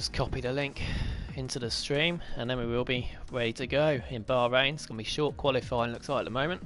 Just copy the link into the stream and then we will be ready to go in Bahrain. It's going to be short qualifying, looks like, at the moment.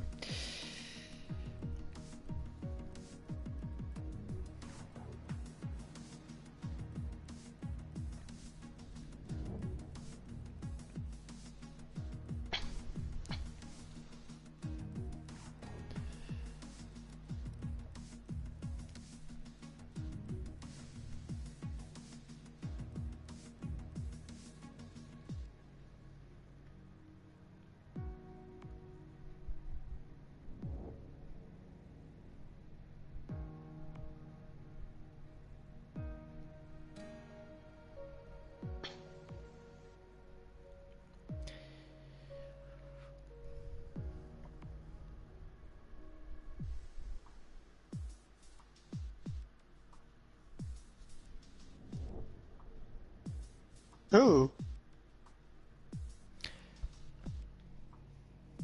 Oh.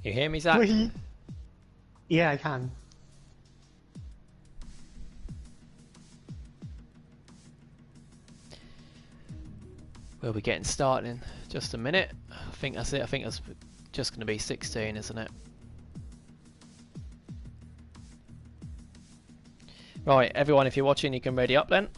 You hear me, Zach? Yeah, I can. We'll be getting started in just a minute. I think that's it. I think that's just going to be 16, isn't it? Right, everyone, if you're watching, you can ready up then.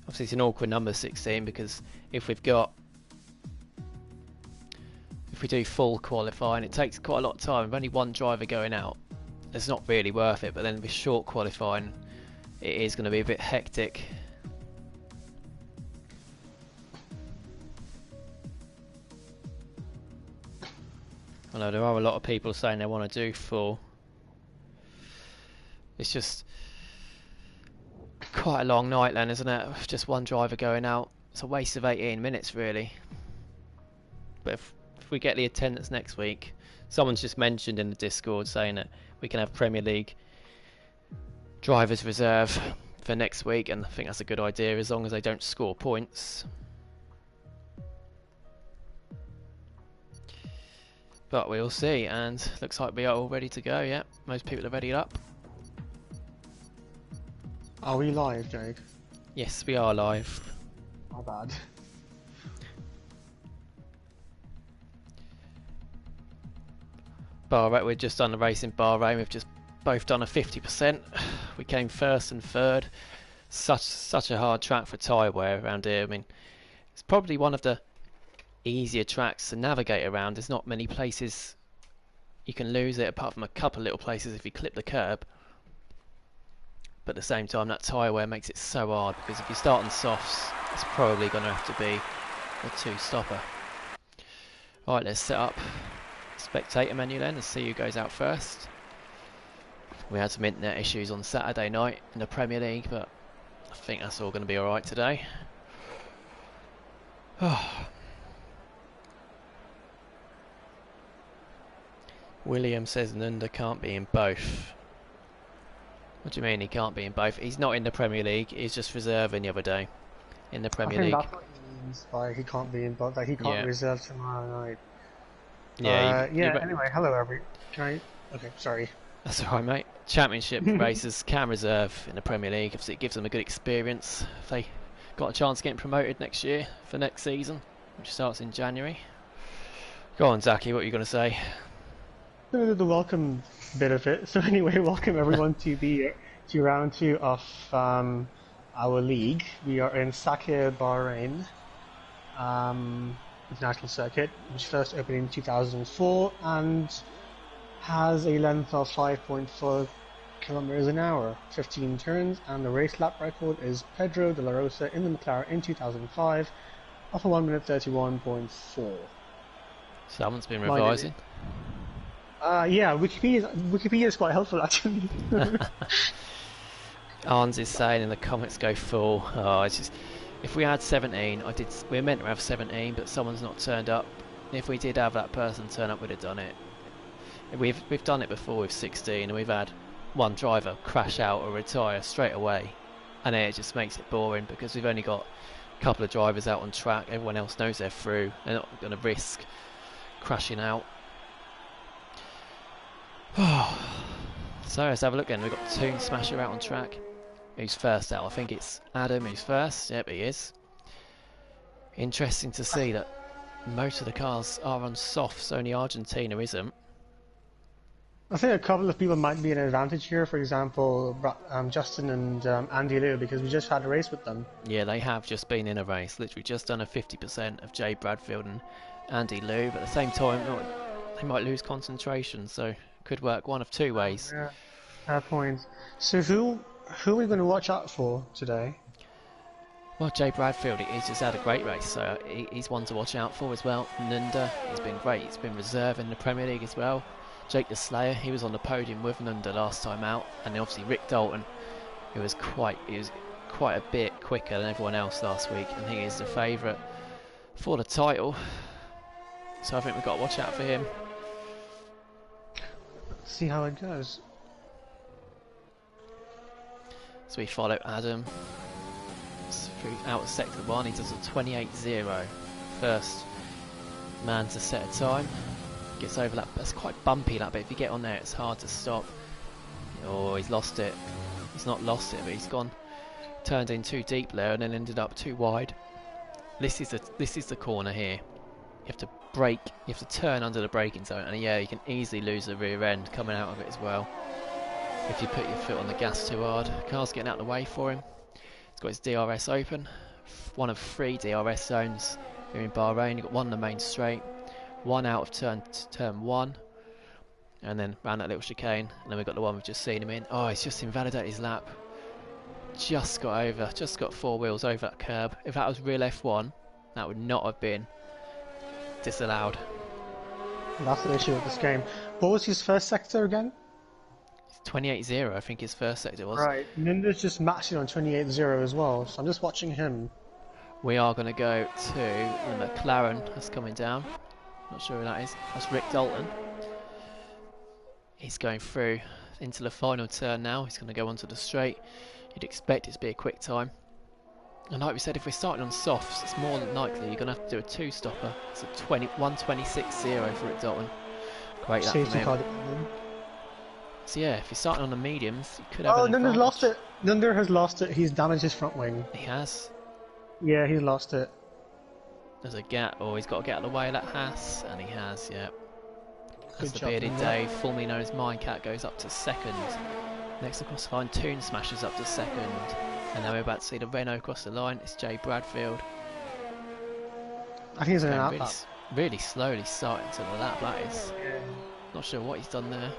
Obviously it's an awkward number, 16, because if we do full qualifying, it takes quite a lot of time. With only one driver going out, it's not really worth it. But then with short qualifying, it is going to be a bit hectic. I know there are a lot of people saying they want to do full. It's just quite a long night then, isn't it? With just one driver going out. It's a waste of 18 minutes really. But if we get the attendance next week, someone's just mentioned in the Discord saying that we can have Premier League drivers reserve for next week, and I think that's a good idea as long as they don't score points. But we'll see, and looks like we are all ready to go. Yeah, most people are ready up. Are we live, Jake? Yes, we are live. My bad. Bahrain, we've just done the race in Bahrain. We've just both done a 50%. We came first and third. Such a hard track for tyre wear around here. I mean, it's probably one of the easier tracks to navigate around. There's not many places you can lose it, apart from a couple of little places if you clip the curb. But at the same time, that tyre wear makes it so hard, because if you start on softs, it's probably going to have to be a two-stopper. Alright, let's set up spectator menu then and see who goes out first. We had some internet issues on Saturday night in the Premier League, but I think that's all going to be alright today. William says Nunda can't be in both. What do you mean he can't be in both? He's not in the Premier League, he's just reserving the other day in the Premier League. I think that's what he means by he can't be in both, that he can't reserve tomorrow night. Yeah, anyway, hello okay, sorry. That's alright, mate. Championship racers can reserve in the Premier League. Obviously it gives them a good experience if they got a chance of getting promoted next year for next season, which starts in January. Go on, Zaki, what are you going to say? The welcome bit of it. So anyway, welcome everyone to round 2 of our league. We are in Sakhir, Bahrain, international circuit, which first opened in 2004 and has a length of 5.4 kilometers an hour, 15 turns, and the race lap record is Pedro de la Rosa in the McLaren in 2005 of a 1 minute 31.4. Someone's been revising. Yeah, Wikipedia is quite helpful actually. Arns is saying in the comments go full. Oh, it's just, if we had 17, we were meant to have 17, but someone's not turned up. If we did have that person turn up, we'd have done it. We've done it before with 16, and we've had one driver crash out or retire straight away, and it just makes it boring because we've only got a couple of drivers out on track. Everyone else knows they're through. They're not going to risk crashing out. So let's have a look again. We've got Toon Smasher out on track. Who's first out? I think it's Adam who's first. Yep, he is. Interesting to see that most of the cars are on softs, only Argentina isn't. I think a couple of people might be an advantage here. For example, Justin and Andy Liu, because we just had a race with them. Yeah, they have just been in a race. Literally just done a 50% of Jay Bradfield and Andy Liu. But at the same time, they might lose concentration. So could work one of two ways. Yeah, fair point. So who are we going to watch out for today? Well, Jay Bradfield, he's just had a great race, so he's one to watch out for as well. Nunda, he's been great. He's been reserve in the Premier League as well. Jake the Slayer, he was on the podium with Nunda last time out, and then obviously Rick Dalton, who was quite a bit quicker than everyone else last week, and he is the favourite for the title. So I think we've got to watch out for him. See how it goes. So we follow Adam out of sector 1. He does a 28.0. First man to set a time. Gets over that. That's quite bumpy, that bit. If you get on there, it's hard to stop. Oh, he's lost it. He's not lost it, but he's turned in too deep there, and then ended up too wide. This is the corner here. You have to brake. You have to turn under the braking zone, and yeah, you can easily lose the rear end coming out of it as well if you put your foot on the gas too hard. The car's getting out of the way for him. He's got his DRS open. One of 3 DRS zones here in Bahrain. You've got one on the main straight, one out of turn 1, and then round that little chicane, and then we've got the one we've just seen him in. Oh, he's just invalidated his lap. Just got 4 wheels over that curb. If that was real F1, that would not have been disallowed. That's the issue with this game. What was his first sector again? 28.0, I think his first sector was. Right, Ninda's just matching on 28.0 as well, so I'm just watching him. We are going to go to the McLaren that's coming down. Not sure who that is. That's Rick Dalton. He's going through into the final turn now. He's going to go onto the straight. You'd expect it to be a quick time. And like we said, if we're starting on softs, it's more than likely you're going to have to do a 2-stopper. It's a 1:26.0 for Rick Dalton. Great lap Safety from car. him. So yeah, if you're starting on the mediums, you could have an Nunda's advantage. lost it. Nunda has lost it. He's damaged his front wing. He has. Yeah, he's lost it. There's a gap. Oh, he's got to get out of the way of that Haas, and he has, yeah. That's Good the job, bearded Nunda. Dave, formerly known as Minecat, goes up to second. Next across the line, Toon Smashes up to second. And now we're about to see the Renault across the line. It's Jay Bradfield. I think he's in an Going out really slowly starting to the lap, that is. Not sure what he's done there.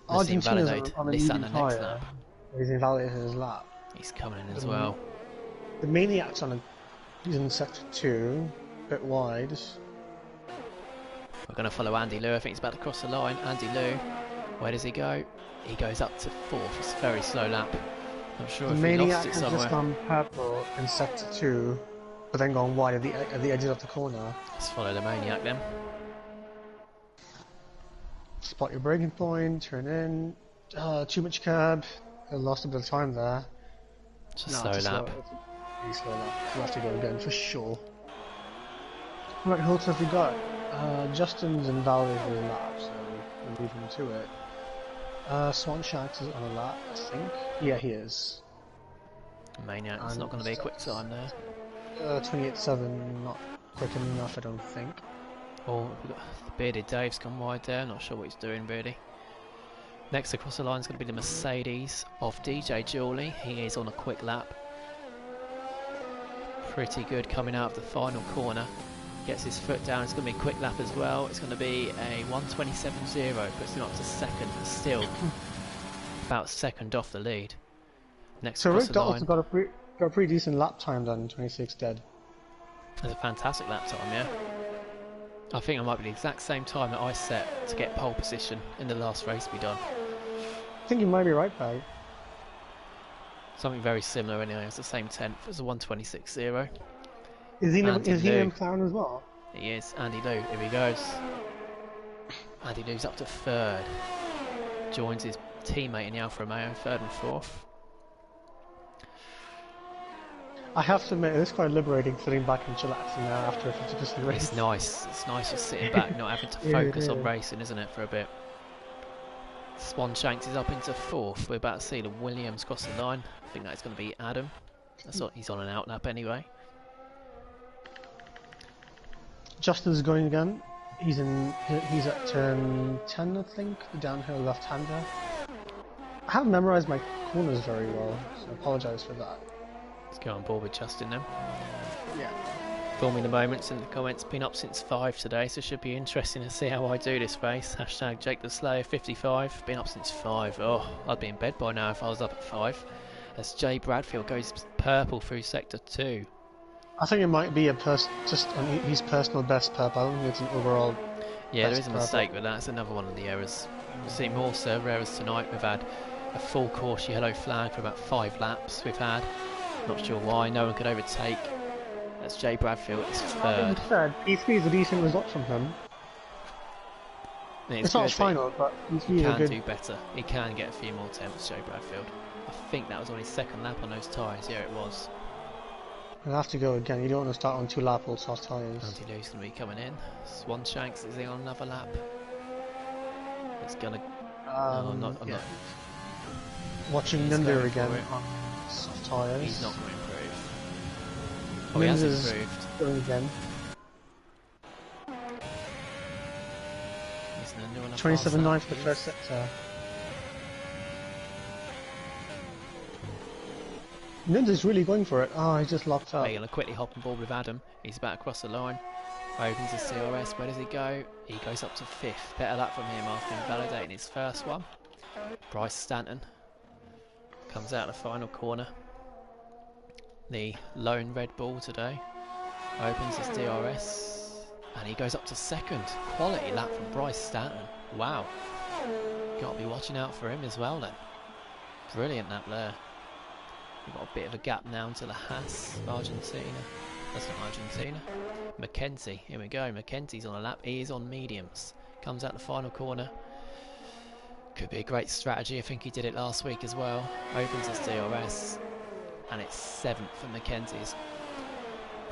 Let's Argentina's invalidate on a Nissan medium the next tyre. lap. He's invalidated his lap. He's coming in as well. The Maniac's he's in sector 2, a bit wide. We're going to follow Andy Liu. I think he's about to cross the line. Andy Liu, where does he go? He goes up to 4th. It's a very slow lap. I'm sure The if he Maniac lost it has somewhere. just gone purple in sector 2, but then gone wide at the edges of the corner. Let's follow the Maniac then. Spot your braking point, turn in. Too much curb. I lost a bit of time there. It's a No, slow it's a lap. It's a really slow lap. We'll have to go again for sure. Right, who else have we got? Justin's invalidated his lap, so we'll leave him to it. Swan Shanks is on a lap, I think. Yeah, he is. Maniac, it's not going to be a quick time there. 28.7, not quick enough, I don't think. Oh, we've got the bearded Dave's gone wide there. Not sure what he's doing really. Next across the line is going to be the Mercedes of DJ Julie. He is on a quick lap. Pretty good coming out of the final corner. Gets his foot down. It's going to be a quick lap as well. It's going to be a 1:27.0. Puts him up to second, but still about second off the lead. Next So across Rick the line. Dalton's got a pretty decent lap time done, 26 dead. That's a fantastic lap time, yeah. I think it might be the exact same time that I set to get pole position in the last race we done. I think you might be right, Peg. Something very similar anyway. It's the same 10th. It's a 1:26.0. Is he Andy in Liu. McLaren as well? He is. Andy Liu. Here he goes. Andy Liu's up to third. Joins his teammate in the Alfa Romeo, third and fourth. I have to admit, it's quite liberating sitting back and chillaxing now after a 50% race. It's nice. It's nice just sitting back, not having to Yeah, it focus on is. racing, isn't it, for a bit. Swanshanks is up into 4th. We're about to see the Williams cross the line. I think that's going to be Adam. That's what he's on an out lap anyway. Justin's going again. He's at turn 10, I think, the downhill left-hander. I haven't memorised my corners very well, so I apologise for that. Let's go on board with Justin then. Yeah. Filming the moments in the comments, been up since 5 today, so it should be interesting to see how I do this race. Hashtag Jake the Slayer 55, been up since 5. Oh, I'd be in bed by now if I was up at 5. As Jay Bradfield goes purple through sector 2. I think it might be just on his personal best purple. I don't think it's an overall. Yeah, there is best a purple. mistake with that. It's another one of the errors. We've seen more server errors tonight. We've had a full course yellow flag for about 5 laps. We've had, not sure why, no one could overtake. That's Jay Bradfield. It's 3rd. Third. P3 is a decent result from him. It's not good, final, but he he's can good. do better. He can get a few more attempts, Jay Bradfield. I think that was on his 2nd lap on those tyres. Yeah, it was. He'll have to go again. You don't want to start on 2 lap old soft tyres. Andy Lou's going to be coming in. Swanshanks is he on another lap? It's going to... no, I'm not. Watching He's Nunda going again for it. on soft tyres. He's not going to improve. Oh, he has Ninja's improved. going again. He's Nunda on a 27.9 for the fast lap. first sector. Ninja's really going for it. Oh, he just locked up. We're going to quickly hop on board with Adam. He's about to cross the line. Opens his CRS. Where does he go? He goes up to 5th. Better lap from him after invalidating his first one. Bryce Stanton comes out of the final corner. The lone Red Bull today. Opens his DRS. And he goes up to 2nd. Quality lap from Bryce Stanton. Wow. Got to be watching out for him as well then. Brilliant lap there. We've got a bit of a gap now to the Haas of Argentina. That's not Argentina. Mackenzie, here we go. Mackenzie's on a lap. He is on mediums. Comes out the final corner. Could be a great strategy. I think he did it last week as well. Opens his DRS. And it's 7th for Mackenzie's.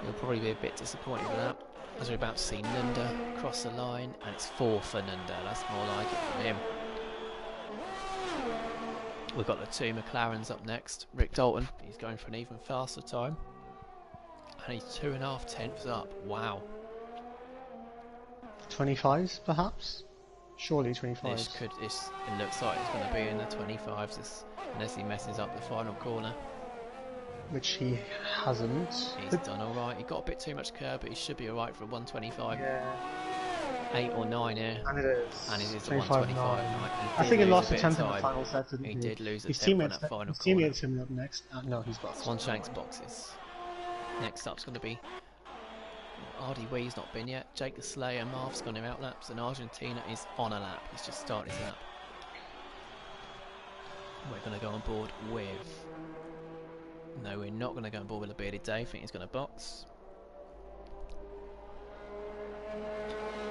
He'll probably be a bit disappointed with that. As we're about to see Nunda cross the line. And it's 4th for Nunda. That's more like it for him. We've got the 2 McLarens up next. Rick Dalton, he's going for an even faster time. And he's 2.5 tenths up. Wow. 25s, perhaps? Surely 25s. It looks like it's going to be in the 25s unless he messes up the final corner. Which he hasn't. He's done alright. He got a bit too much curb, but he should be alright for a 125. Yeah. 8 or 9 here. And it is. And it is a 25 125. I think he lost a tenth in the final set, didn't He he? did lose a His tenth on teammates, that final his corner. teammates him up next. No, he's boxed. Swanshanks boxes. Next up's going to be Ardy Wee's not been yet. Jake the Slayer, Marv's gone in out laps, and Argentina is on a lap. He's just started his lap. We're going to go on board with... No, we're not going to go on board with a bearded Dave. I think he's going to box.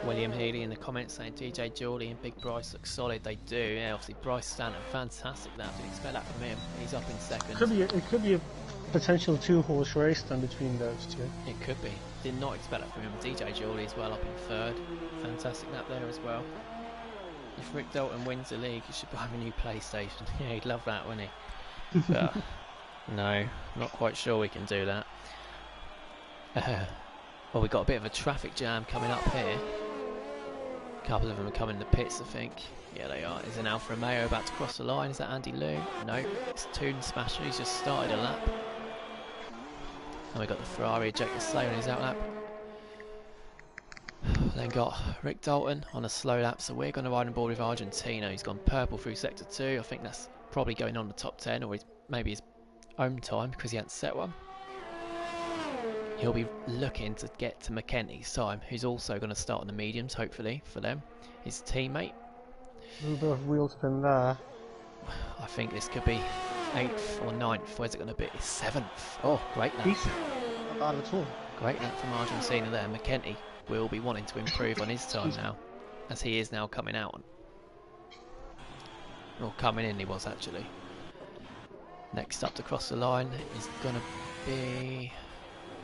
William Healy in the comments saying DJ Geordie and Big Bryce look solid. They do. Yeah, obviously Bryce Stanton, fantastic lap. Didn't expect that from him. He's up in 2nd. It could be a potential 2-horse race done between those two. It could be. Did not expect that from him. DJ Geordie as well up in 3rd. Fantastic lap there as well. If Rick Dalton wins the league, he should buy him a new PlayStation. Yeah, he'd love that, wouldn't he? But no, not quite sure we can do that. Well, we've got a bit of a traffic jam coming up here. A couple of them are coming in the pits, I think. Yeah, they are. Is an Alfa Romeo about to cross the line? Is that Andy Lou? No, it's Toon Smasher. He's just started a lap. And we've got the Ferrari ejector Slayer on his out lap. Then got Rick Dalton on a slow lap, so we're going to ride on board with Argentina. He's gone purple through sector 2. I think that's probably going on the top 10, or maybe his own time because he hadn't set one. He'll be looking to get to McKenty's time, who's also going to start on the mediums, hopefully, for them. His teammate. A little bit of wheel spin there. I think this could be 8th or 9th. Where's it going to be? 7th. Oh, great lap. Decent. Not bad at all. Great lap from Argentina there. McKenty will be wanting to improve on his time now, as he is now coming out. Or coming in, he was actually. Next up to cross the line is going to be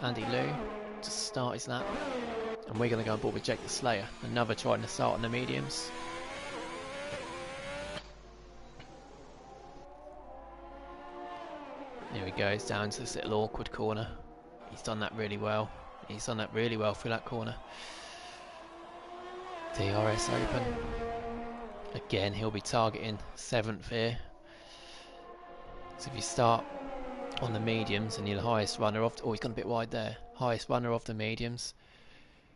Andy Liu to start his lap. And we're going to go on board with Jake the Slayer, another trying to start on the mediums. Here he goes down to this little awkward corner. He's done that really well. He's done that really well through that corner. DRS open. Again, he'll be targeting 7th here. So if you start on the mediums and you're the highest runner of... Oh, he's gone a bit wide there. Highest runner of the mediums.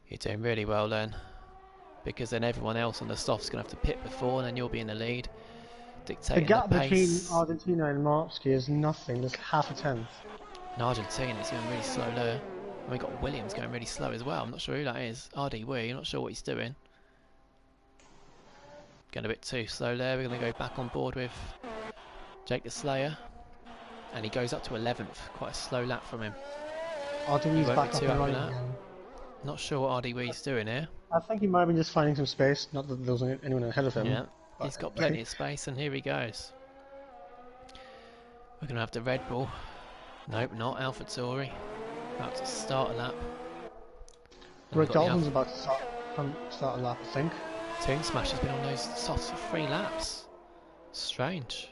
You're doing really well then. Because then everyone else on the soft's going to have to pit before and then you'll be in the lead. Dictating the gap the pace. between Argentina and Marksky is nothing, just half a tenth. In Argentina, it's going really slow there. And we've got Williams going really slow as well. I'm not sure who that is. RD Wee, I'm not sure what he's doing. Going a bit too slow there. We're going to go back on board with Jake the Slayer. And he goes up to 11th. Quite a slow lap from him. RDW's back up and running that. again. Not sure what RD Wee's doing here. I think he might have been just finding some space, not that there was anyone ahead of him. Yeah, he's got plenty of space and here he goes. We're going to have the Red Bull. Nope, not AlphaTauri. About to start a lap. Rick Dalton's about to start a lap, I think. Toon Smash has been on those softs for 3 laps. Strange.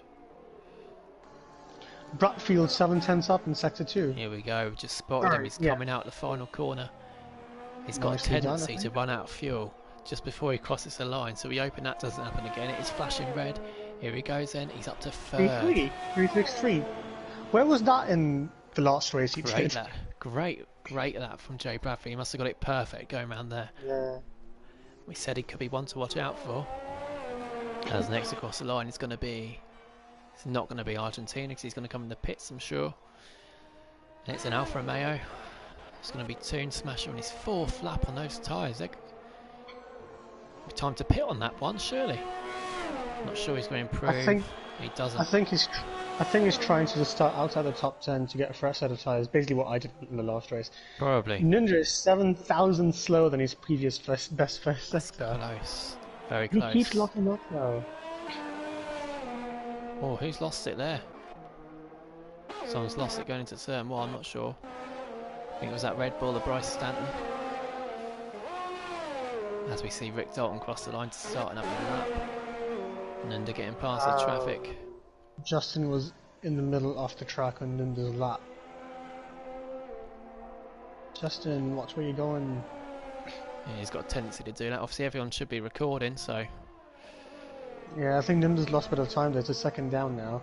Bradfield 7/10 up in sector 2. Here we go, we've just spotted him. He's coming out the final corner. He's got a tendency to run out of fuel just before he crosses the line, so we hope that doesn't happen again. It is flashing red. Here he goes then, he's up to 3rd. 363. Where was that in the last race he did? Great lap from Jay Bradford. He must have got it perfect going around there. Yeah. We said he could be one to watch out for. As next across the line, it's not going to be Argentina because he's going to come in the pits, I'm sure. And it's an Alfa Romeo. It's going to be Toon Smasher on his 4th lap on those tyres. Time to pit on that one, surely. Not sure he's going to improve. He doesn't. I think he's trying to just start outside the top 10 to get a fresh set of tyres. Basically what I did in the last race. Probably. Ninja is 7,000 slower than his previous best first sector. Close. Very close. He keeps locking up though. Oh, who's lost it there? Someone's lost it going into turn 1, I'm not sure. I think it was that Red Bull of Bryce Stanton. As we see Rick Dalton cross the line to start another lap. Nunda getting past the traffic. Justin was in the middle of the track on Nunda's lap. Justin, watch where you're going. Yeah, he's got a tendency to do that. Obviously everyone should be recording, so... Yeah, I think Nunda's lost a bit of time. There's a second down now.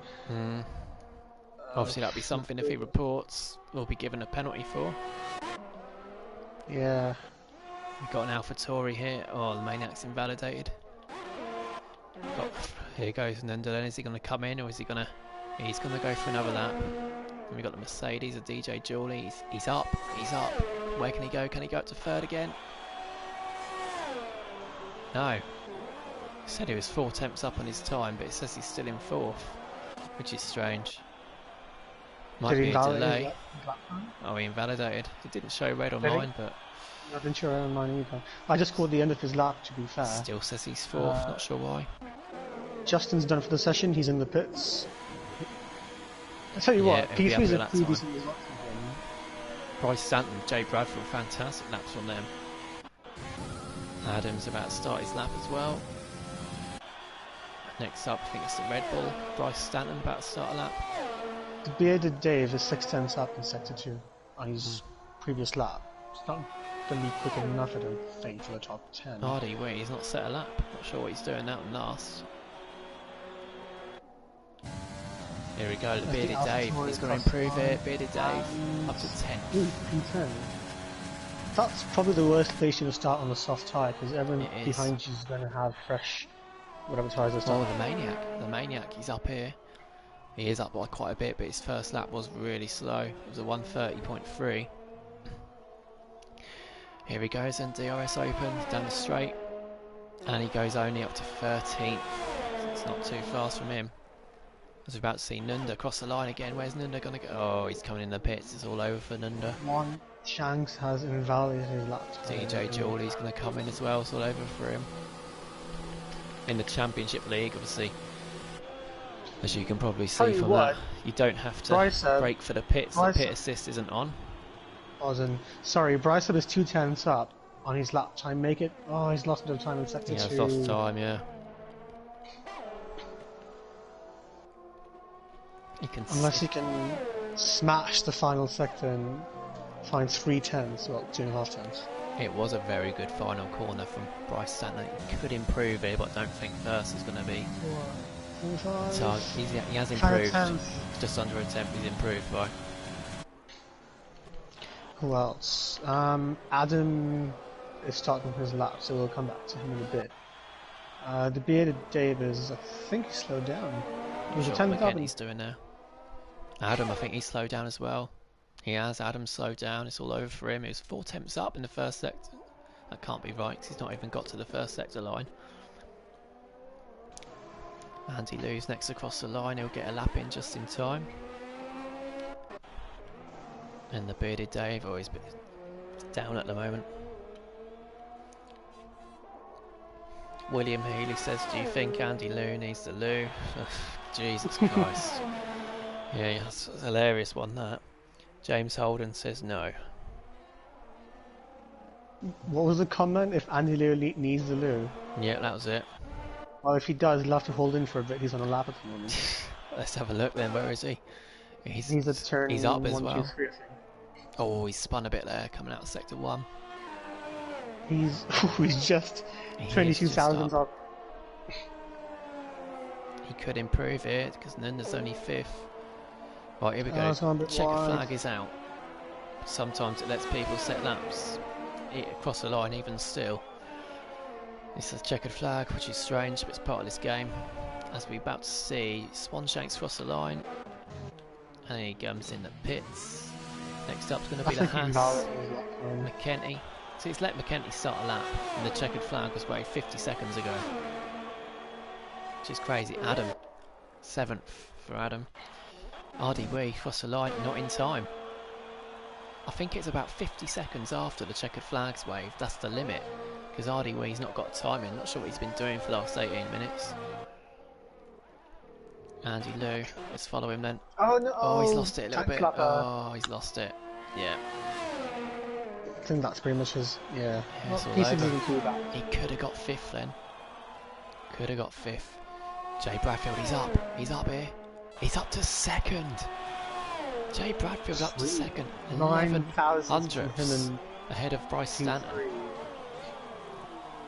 Obviously that'd be something if he reports we'll be given a penalty for. Yeah. We've got an AlphaTauri here. Oh, the Maniac's invalidated. Here goes Nunda then. Is he going to come in or is he going to... He's going to go for another lap. And we've got the Mercedes of DJ Julie. He's up. He's up. Where can he go? Can he go up to 3rd again? No. He said he was 4 tenths up on his time, but it says he's still in 4th, which is strange. Might be a delay. Oh, he invalidated. It didn't show red on mine, but... I didn't show red on mine either. I just caught the end of his lap, to be fair. Still says he's 4th, not sure why. Justin's done for the session, he's in the pits. I tell you what, P3's a pretty decent result for him. Bryce Stanton, Jay Bradford, fantastic laps from them. Adams about to start his lap as well. Next up, I think it's the Red Bull. Bryce Stanton about to start a lap. The bearded Dave is 6 tenths up in sector 2 on his previous lap. It's not going to be quick enough, I don't think, for the top 10. Hardy, wait, he's not set a lap. Not sure what he's doing out in last. Here we go, the bearded Dave. He's going to improve it. Bearded Dave up to 10th. P10. That's probably the worst place to start on a soft tyre because everyone behind you is going to have fresh whatever tyres they start. Oh, the Maniac, he's up here. He is up by quite a bit, but his first lap was really slow. It was a 1:30.3. Here he goes, and DRS opens down the straight, and he goes only up to 13th. So it's not too fast from him. I was about to see Nunda cross the line again. Where's Nunda going to go? Oh, he's coming in the pits. It's all over for Nunda. One Shanks has invalidated his lap. DJ Jawley's going to come in as well. It's all over for him. In the Championship League, obviously. As you can probably Tell see you from that, what, you don't have to Bryce, brake for the pits. The Bryce, pit assist isn't on. sorry, Bryce is 2 tenths up on his lap time. Make it. Oh, he's lost a bit of time in sector Yeah, it's lost 2. time. Yeah. You can Unless he can smash the final sector and find 3 tenths, well, 2.5 tenths. It was a very good final corner from Bryce Stanton. He could improve it, but I don't think first is going to be. So he has improved. Just under a tenth he's improved by. Who else? Adam is starting his lap, so we'll come back to him in a bit. The bearded Davis, I think he slowed down. He was a 10th up. He's doing now. Adam, I think he slowed down as well. He has. Adam slowed down. It's all over for him. It was 4 tenths up in the first sector. That can't be right, 'cause he's not even got to the first sector line. Andy Lou's next across the line. He'll get a lap in just in time. And the bearded Dave, he's down at the moment. William Healy says, do you think Andy Lou needs the loo? Jesus Christ. Yeah, that's a hilarious one, that. James Holden says no. What was the comment? If Andy Lou needs the loo? Yeah, that was it. Well, if he does, he'll have to hold in for a bit. He's on a lap at the moment. Let's have a look then. Where is he? He's at turn he's up as 1, well. 2, 3, I think. Oh, he's spun a bit there, coming out of sector 1. He's just 22,000 up. He could improve it, because Nunda's only 5th. Right, here we go. Checkered flag is out. Sometimes it lets people set laps across the line even still. This is a checkered flag, which is strange, but it's part of this game. As we're about to see, Swanshanks cross the line. And he comes in the pits. Next up is going to be the Haas. McKenty. See, it's let McKenty start a lap, and the checkered flag was waved 50 seconds ago. Which is crazy. Adam, 7th for Adam. RDW cross the line, not in time. I think it's about 50 seconds after the checkered flag's waved. That's the limit, because RDW's not got time in. Not sure what he's been doing for the last 18 minutes. Andy Lou, let's follow him then. Oh no! Oh, he's lost it a little bit. Clapper. Oh, he's lost it. Yeah. I think that's pretty much his. Yeah. It's all over. He could have got 5th then. Could have got 5th. Jay Bradfield, he's up. He's up here. He's up to 2nd. Jay Bradfield up to 2nd. 1100ths ahead of Bryce Stanton.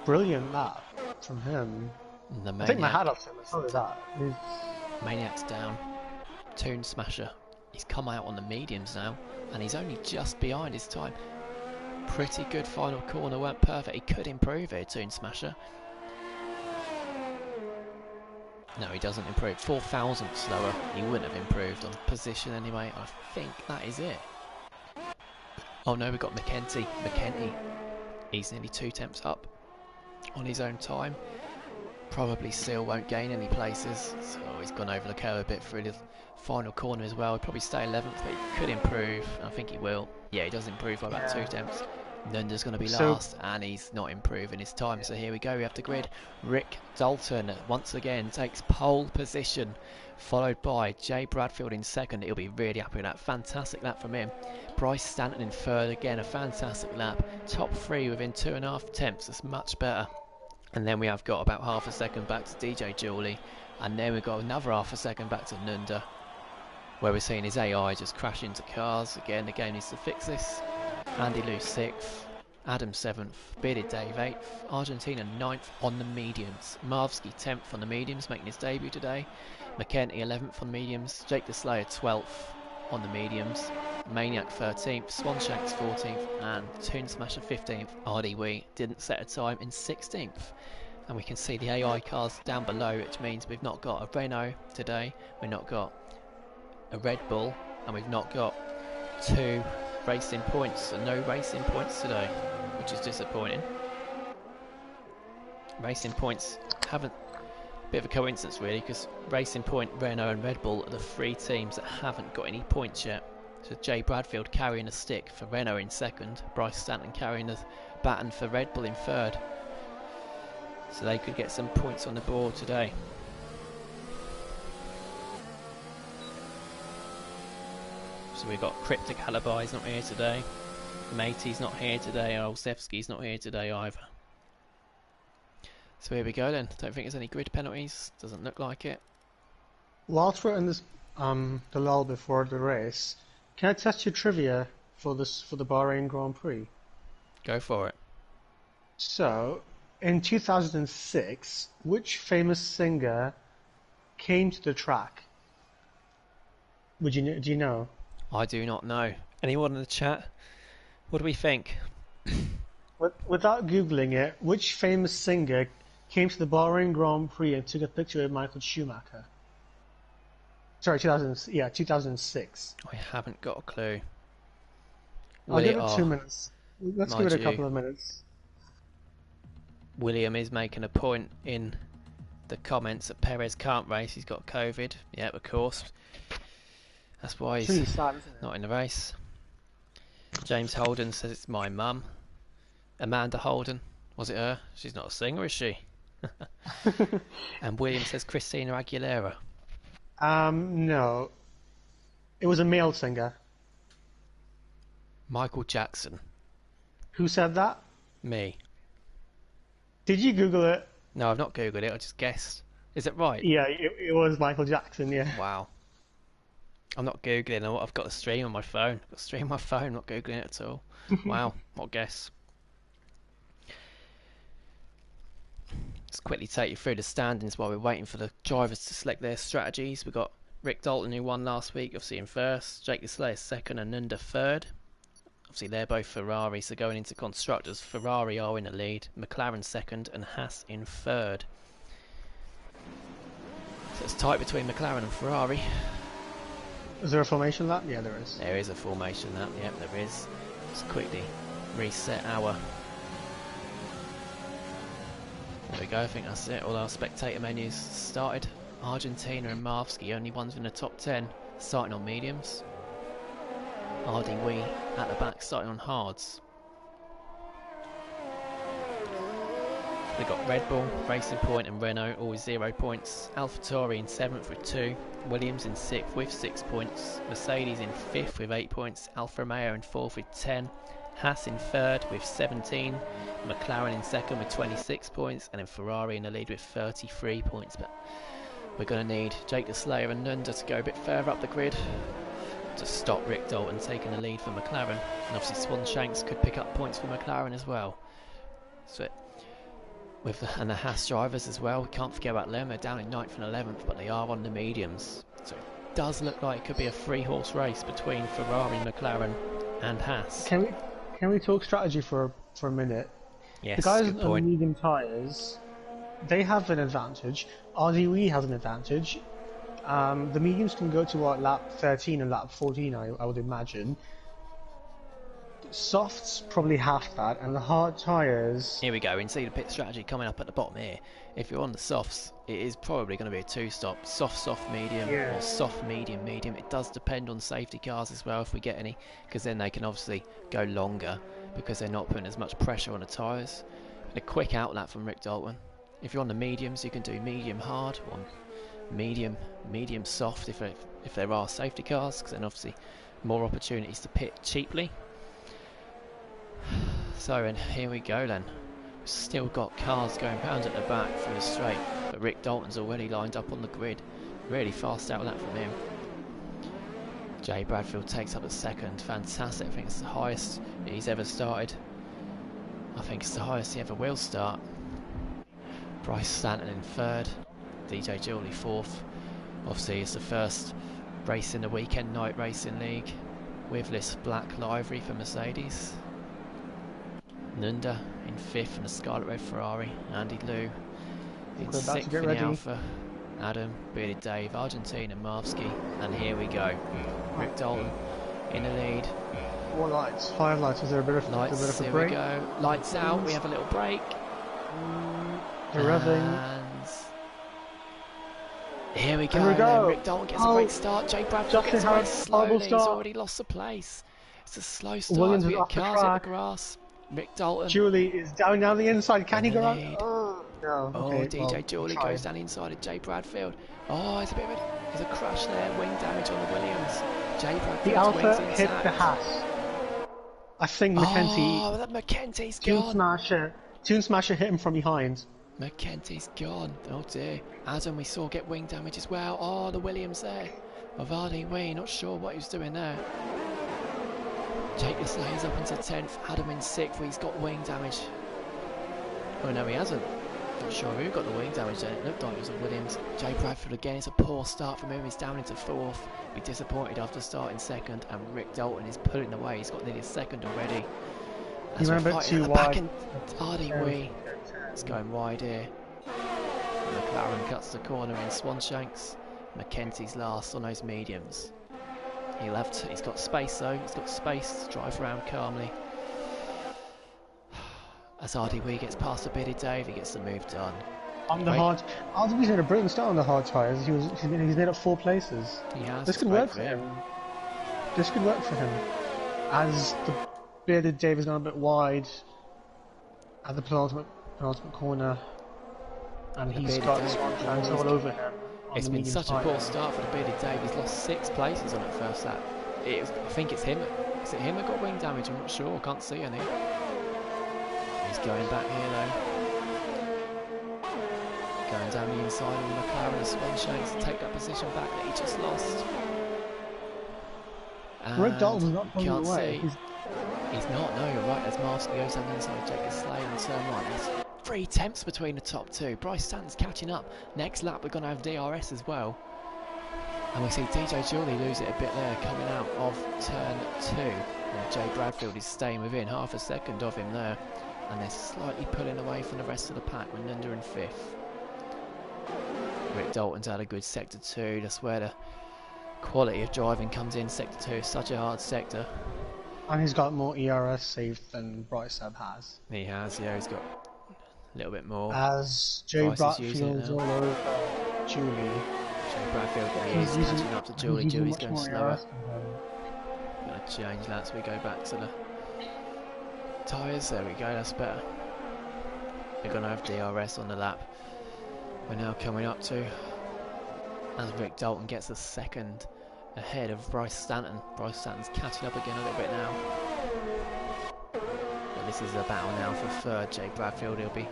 Brilliant lap from him. I take my hat off to him. I saw that. Maniac's down. Toon Smasher. He's come out on the mediums now, and he's only just behind his time. Pretty good final corner, weren't perfect. He could improve here, Toon Smasher. No, he doesn't improve. 4,000 slower. He wouldn't have improved on position anyway. I think that is it. Oh no, we've got McKenty. He's nearly 2 tenths up on his own time. Probably still won't gain any places. So he's gone over the curve a bit through the final corner as well. He'll probably stay 11th, but he could improve. I think he will. Yeah, he does improve by about 2 tenths. Nunda's going to be last, and he's not improving his time. So here we go, we have the grid. Rick Dalton once again takes pole position, followed by Jay Bradfield in 2nd. He'll be really happy with that. Fantastic lap from him. Bryce Stanton in 3rd, again a fantastic lap. Top 3 within 2.5 tenths. That's much better. And then we have got about half a second back to DJ Julie, and then we've got another half a second back to Nunda, where we're seeing his AI just crash into cars. Again, the game needs to fix this. Andy Lou 6th, Adam 7th, Bearded Dave 8th, Argentina 9th on the mediums, Marvsky 10th on the mediums, making his debut today, McKenty 11th on the mediums, Jake the Slayer 12th on the mediums, Maniac 13th, Swanshanks 14th, and Toon Smasher 15th. RDW didn't set a time in 16th. And we can see the AI cars down below, which means we've not got a Renault today, we've not got a Red Bull, and we've not got 2 racing points, so no racing points today, which is disappointing. Racing points haven't, bit of a coincidence really, because Racing Point, Renault and Red Bull are the 3 teams that haven't got any points yet. So Jay Bradfield carrying a stick for Renault in 2nd, Bryce Stanton carrying the baton for Red Bull in 3rd. So they could get some points on the board today. So we've got Cryptic Alibi's not here today. Matey's not here today. Olszewski's not here today either. So here we go then. Don't think there's any grid penalties. Doesn't look like it. Whilst we're in this the lull before the race, can I test your trivia for the Bahrain Grand Prix? Go for it. So, in 2006, which famous singer came to the track? Do you know? I do not know. Anyone in the chat? What do we think? Without googling it, which famous singer came to the Bahrain Grand Prix and took a picture with Michael Schumacher? Sorry, 2006. I haven't got a clue. I'll give it 2 minutes. Let's give it a couple of minutes. William is making a point in the comments that Perez can't race. He's got COVID. Yeah, of course. That's why he's Really sad, isn't it? not in the race. James Holden says it's my mum. Amanda Holden. Was it her? She's not a singer, is she? And William says Christina Aguilera. No. It was a male singer. Michael Jackson. Who said that? Me. Did you Google it? No, I've not Googled it. I just guessed. Is it right? Yeah, it was Michael Jackson, yeah. Wow. I'm not Googling. I've got a stream on my phone. I've got a stream on my phone, not Googling it at all. Wow, what a guess. Let's quickly take you through the standings while we're waiting for the drivers to select their strategies. We've got Rick Dalton, who won last week, obviously in first. Jake Deslayer second and Nunda third. Obviously they're both Ferrari, so going into constructors, Ferrari are in the lead, McLaren second and Haas in third. So it's tight between McLaren and Ferrari. Is there a formation lap? Yeah, there is. There is a formation lap, yep there is. Let's quickly reset our... There we go, I think that's it. All our spectator menus started. Argentina and Marvsky, only ones in the top 10, starting on mediums. Hardy Wee at the back, starting on hards. We've got Red Bull, Racing Point and Renault, all with 0 points. AlphaTauri in 7th with 2. Williams in 6th with 6 points. Mercedes in 5th with 8 points. Alfa Romeo in 4th with 10. Haas in 3rd with 17. McLaren in 2nd with 26 points. And then Ferrari in the lead with 33 points. But we're going to need Jake Deslayer and Nunda to go a bit further up the grid to stop Rick Dalton taking the lead for McLaren. And obviously Swan Shanks could pick up points for McLaren as well. So with the Haas drivers as well, we can't forget about them. They're down in 9th and 11th, but they are on the mediums. So it does look like it could be a 3-horse race between Ferrari, McLaren and Haas. Can we talk strategy for a minute? Yes, the guys good on point. medium tyres, they have an advantage. RDE has an advantage. The mediums can go to lap 13 and lap 14, I would imagine. Softs probably half that, and the hard tyres... Here we go, we can see the pit strategy coming up at the bottom here. If you're on the softs, it is probably going to be a 2-stop. Soft, medium, or soft, medium. It does depend on safety cars as well, if we get any, because then they can obviously go longer, because they're not putting as much pressure on the tyres. And a quick outlap from Rick Dalton. If you're on the mediums, you can do medium hard, or medium soft if there are safety cars, because then obviously more opportunities to pit cheaply. So and here we go then. We've still got cars going round at the back through the straight, but Rick Dalton's already lined up on the grid. Really fast outlap from him. Jay Bradfield takes up a second. Fantastic. I think it's the highest he's ever started. I think it's the highest he ever will start. Bryce Stanton in third. DJ Julie fourth. Obviously it's the first race in the weekend night racing league with this black livery for Mercedes. Nunda in 5th in the Scarlet Red Ferrari. Andy Liu in 6th in the Alpha. Adam, Bearded Dave, Argentina, Marvsky, and here we go. Rick Dalton in the lead. 4 lights, 5 lights. Is there a bit of Lights, a here break? we go. Lights out, we have a little break. They're revving. And here we go. Here we go. And Rick Dalton gets a great start. Jay Bradford gets away slowly. He's already lost the place. It's a slow start. Williams We is get off the cars track. at the grass. Rick Dalton. Julie is down the inside. Can he go out? lead. Oh, no. Oh, Okay, DJ Julie try. goes down the inside of Jay Bradfield. Oh, there's a crash there. Wing damage on the Williams. Jay The Bradfield's wings Alpha hit intact. the Haas. I think McKenzie. Oh, that McKenzie's Tune gone. Smasher hit him from behind. McKenzie's gone. Oh dear. Adam we saw get wing damage as well. Oh, the Williams there. Of RDW, not sure what he was doing there. Jake Laslay's up into 10th. Adam in 6th. He's got wing damage. Oh no, he hasn't. Not sure who got the wing damage then. It looked like it was a Williams. Jay Bradford again. It's a poor start from him. He's down into 4th. Be disappointed after starting 2nd. And Rick Dalton is pulling away. He's got nearly a 2nd already. He went a bit too wide. RDW. It's going wide here. McLaren cuts the corner in Swanshanks. Mackenzie's last on those mediums. He's got space though. He's got space to drive around calmly. As RDW gets past the bearded Dave, he gets the move done. On the hard, RDW's made a brilliant start on the hard tyres. He's made up 4 places. He has. This could work for him. This could work for him. As the bearded Dave has gone a bit wide at the penultimate corner, and he's got Swanshanks all over him. It's been such a poor start for the bearded Dave. He's lost 6 places on that first lap. I think it's him. Is it him that got wing damage? I'm not sure. I can't see any. He's going back here though. Going down the inside on McLaren and Swanshanks to take that position back that he just lost. Rick Dalton's not pulling away. He's not, no, you're right. As Martin goes down the inside, Jake is Slade on turn 1. There's 3 tenths between the top 2. Bryce Stanton's catching up. Next lap, we're going to have DRS as well. And we see DJ Julie lose it a bit there, coming out of turn 2. And Jay Bradfield is staying within half a second of him there. And they're slightly pulling away from the rest of the pack. Menender in 5th. Rick Dalton's had a good sector 2. That's where the quality of driving comes in. Sector 2 is such a hard sector. And he's got more ERS saved than Bryce Seb has. He has, yeah, he's got a little bit more. As Jay Bradfield's all over Julie. Jay Bradfield, he's catching up to Julie. Julie's going slower. Going to change that so we go back to the tyres. There we go, that's better. We're going to have DRS on the lap. We're now coming up to, as Rick Dalton gets a 2nd ahead of Bryce Stanton. Bryce Stanton's catching up again a little bit now. But this is a battle now for 3rd. Jay Bradfield, he'll be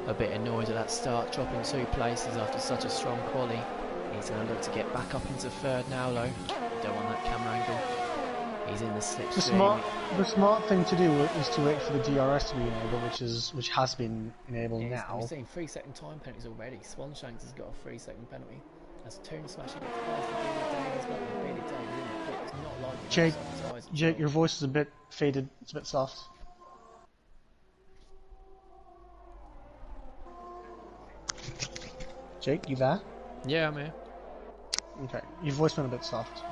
a bit annoyed at that start, dropping 2 places after such a strong quali. He's going to look to get back up into 3rd now though. Don't want that camera angle. He's in the slipstream. The smart thing to do is to wait for the DRS to be enabled, which has been enabled now. We've seen 3-second time penalties already. Swanshanks has got a 3-second penalty. As Tune Smasher gets past the bearded Dave, he's got the bearded Dave in it. It's not like it. Jake, your voice is a bit faded. It's a bit soft. Jake, you there? Yeah, I'm here. Okay, your voice went a bit soft.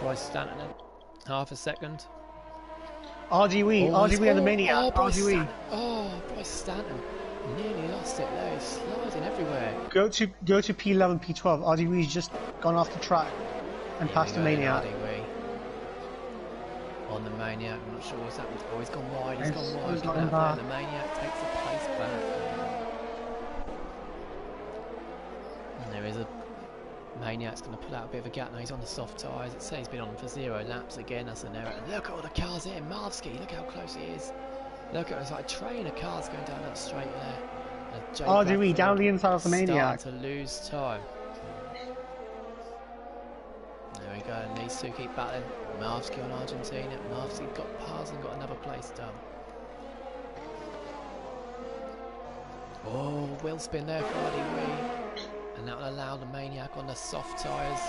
Bryce Stanton in half a second. RDW and the Maniac. RDW. Bryce Stanton nearly lost it there. He's sliding everywhere. Go to P11, P12. RDW's just gone off the track and past the Maniac. RDW. On the Maniac, I'm not sure what's happened. Oh, he's gone wide. He's gone wide. He's got him back. The Maniac takes the place back. And there is a Maniac's going to pull out a bit of a gap now. He's on the soft tyres. It says he's been on for 0 laps again. That's an error. And look at all the cars here. Marvsky, look how close he is. Look at it. It's like a train of cars going down that straight there. RDW down the inside of the Maniac. Starting to lose time. There we go. Needs to keep battling. Marvsky on Argentina. Marvsky got past and got another place done. Oh, wheel spin there for RDW. And that will allow the Maniac on the soft tyres,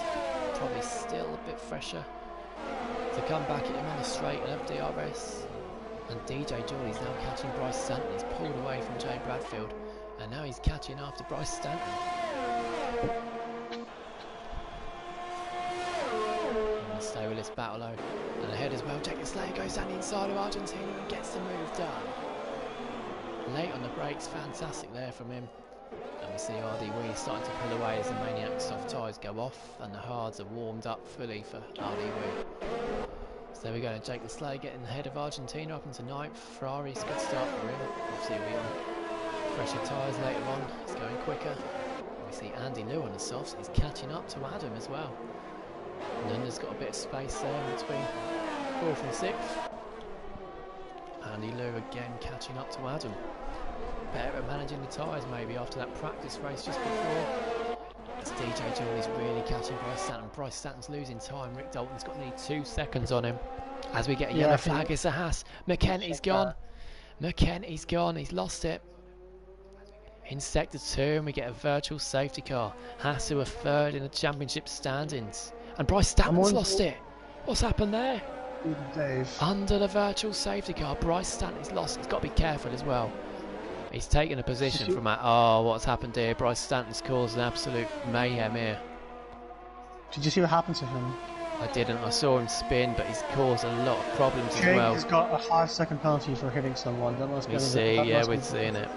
probably still a bit fresher, to come back at him on the straight and have DRS. And DJ Julie's now catching Bryce Stanton. He's pulled away from Jay Bradfield, and now he's catching after Bryce Stanton. And stay with this battle though. And ahead as well, Jake Slayer goes down the inside of Argentina and gets the move done. Late on the brakes, fantastic there from him. And we see RDW starting to pull away as the Maniac soft tyres go off and the hards are warmed up fully for RDW. So there we go, Jake the Slay getting ahead of Argentina up into 9th. Ferrari's good start for him. Obviously he'll be on fresher tyres later on. He's going quicker. We see Andy Liu on the softs. He's catching up to Adam as well. Nunda's got a bit of space there between 4th and 6th. Andy Liu again catching up to Adam. Better at managing the tyres maybe after that practice race just before. As DJ Jolly's really catching Bryce Stanton. Bryce Stanton's losing time. Rick Dalton's got nearly 2 seconds on him. As we get a yellow flag, it's a Haas. McKenty's gone. McKenty's gone. He's lost it. In sector 2, and we get a virtual safety car. Haas, who are 3rd in the championship standings. And Bryce Stanton's lost it. What's happened there? Dave. Under the virtual safety car, Bryce Stanton's lost. He's got to be careful as well. He's taken a position from that. Oh, what's happened here? Bryce Stanton's caused an absolute mayhem here. Did you see what happened to him? I didn't. I saw him spin, but he's caused a lot of problems as Jake well. has got a 5-second penalty for hitting someone. That must be. We see, yeah, we're seeing it.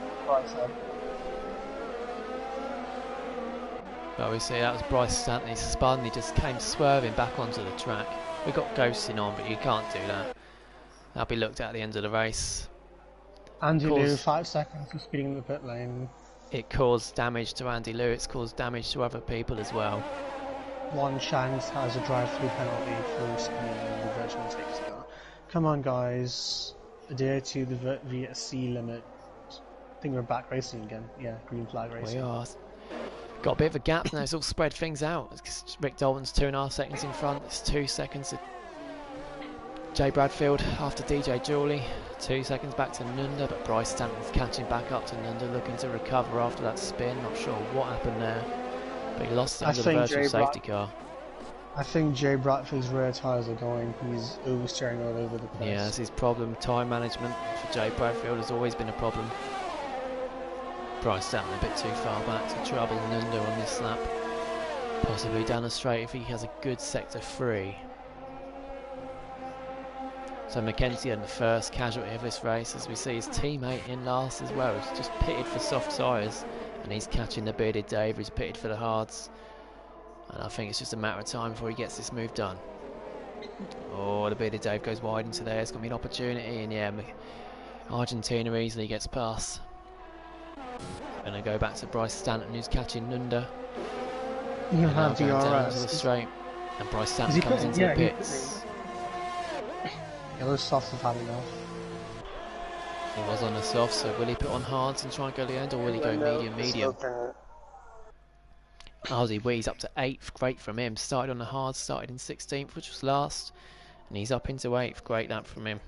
But we see that was Bryce Stanton. He spun. He just came swerving back onto the track. We got ghosting on, but you can't do that. That'll be looked at the end of the race. Andy Liu, 5 seconds for speeding in the pit lane. It caused damage to Andy Liu. It's caused damage to other people as well. One Shanks has a drive-through penalty for speeding in the virtual safety car. Come on, guys. Adhere to the VSC limit. I think we're back racing again. Yeah, green flag racing. We are. Got a bit of a gap now. It's all spread things out. Rick Dalton's 2.5 seconds in front. It's 2 seconds to Jay Bradfield after DJ Jewley. 2 seconds back to Nunda, but Bryce Stanton's catching back up to Nunda, looking to recover after that spin. Not sure what happened there, but he lost it under the virtual safety car. I think Jay Bradfield's rear tyres are going. He's oversteering all over the place. Yeah, that's his problem. Time management for Jay Bradfield has always been a problem. Bryce Stanton a bit too far back to trouble Nunda on this lap. Possibly down the straight if he has a good sector 3. So McKenty had the first casualty of this race, as we see his teammate in last as well. He's just pitted for soft tyres, and he's catching the bearded Dave, who's pitted for the hards. And I think it's just a matter of time before he gets this move done. Oh, the bearded Dave goes wide into there. It's going to be an opportunity, and yeah, Argentina easily gets past. Going to go back to Bryce Stanton, who's catching Nunda. You have DRS. Down to the straight, and Bryce Stanton comes into the pits. Yeah, those softs have had enough. He was on the soft, so will he put on hards and try and go to the end, or will he go medium? Hardy Wee's up to 8th, great from him. Started on the hard, started in 16th, which was last, and he's up into 8th, great lap from him.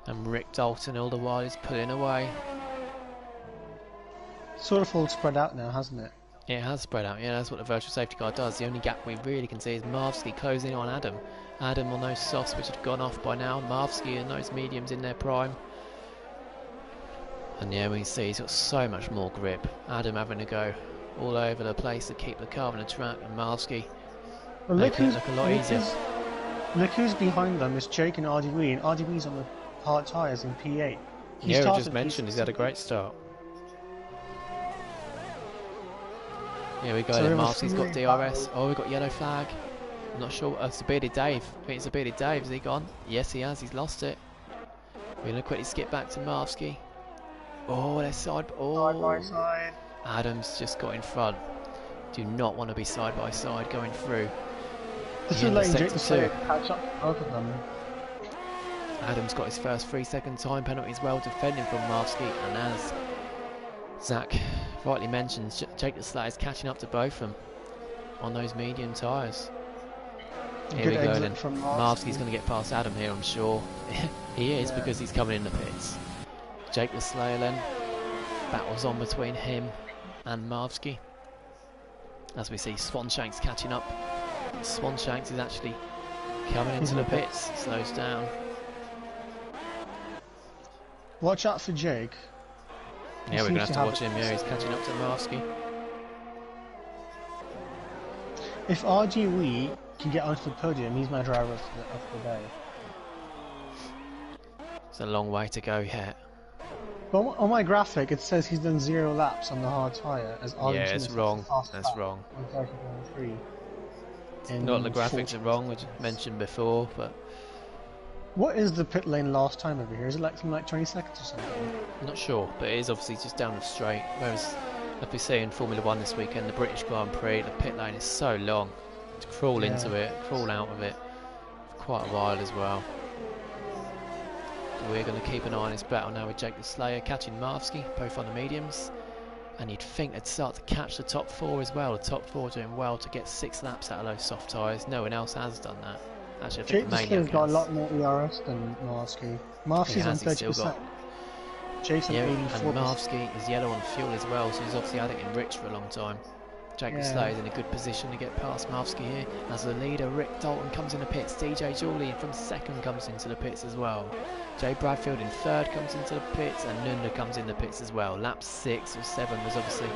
And Rick Dalton all the while is pulling away. Sort of all spread out now, hasn't it? It has spread out, yeah, that's what the virtual safety car does. The only gap we really can see is Marvsky closing on Adam. Adam on those softs which have gone off by now, Marvsky and those mediums in their prime. And yeah, we can see he's got so much more grip. Adam having to go all over the place to keep the car on the track, and Marvsky making it look a lot easier. Look who's behind them, it's Jake and RDB, and RDB's on the hard tyres in P8. Yeah, we just mentioned he's had a great start. Here we go, so then Marvsky's got DRS. Oh, we've got yellow flag. I'm not sure. It's a bearded Dave. I think it's a bearded Dave. Has he gone? Yes, he has. He's lost it. We're going to quickly skip back to Marvsky. Oh, they're side by side. Adams just got in front. Do not want to be side by side going through. This is letting Jake to catch up to both of them. Adams got his first 3-second time penalty as well, defending from Marvsky, and as Zach rightly mentions, Jake the Slayer is catching up to both of them on those medium tyres. Here we go then. Marvsky's going to get past Adam here, I'm sure. He is, because he's coming in the pits. Jake the Slayer then. Battles on between him and Marvsky. As we see Swanshanks catching up. Swanshanks is actually coming into the pits. Slows down. Watch out for Jake. Yeah, we're going to have to watch him. Yeah, he's catching up to Marvsky. If RG can get onto the podium, he's my driver of the day. It's a long way to go yet. But on my graphic, it says he's done 0 laps on the hard tyre. Yeah, it's wrong. That's wrong. On Not the graphics are wrong, which I mentioned before, but What is the pit lane last time over here? Is it like something like 20 seconds or something? I'm not sure, but it is obviously just down the straight. Whereas, like we see in Formula 1 this weekend, the British Grand Prix, the pit lane is so long. To crawl into it, crawl out of it, for quite a while as well. So we're going to keep an eye on this battle now with Jake the Slayer catching Marvsky, both on the mediums. And you'd think they'd start to catch the top 4 as well. The top 4 doing well to get 6 laps out of those soft tyres. No one else has done that. Actually, I think Jake has got a lot more ERS than Marvsky. Marvsky's on 30%. Jake's on 84%. And Marvsky is yellow on fuel as well, so he's obviously had it in Rich for a long time. Jake the Slayer's in a good position to get past Marvsky here. As the leader, Rick Dalton comes in the pits. DJ Julian from second comes into the pits as well. Jay Bradfield in third comes into the pits, and Nunda comes in the pits as well. Lap 6 or 7 was obviously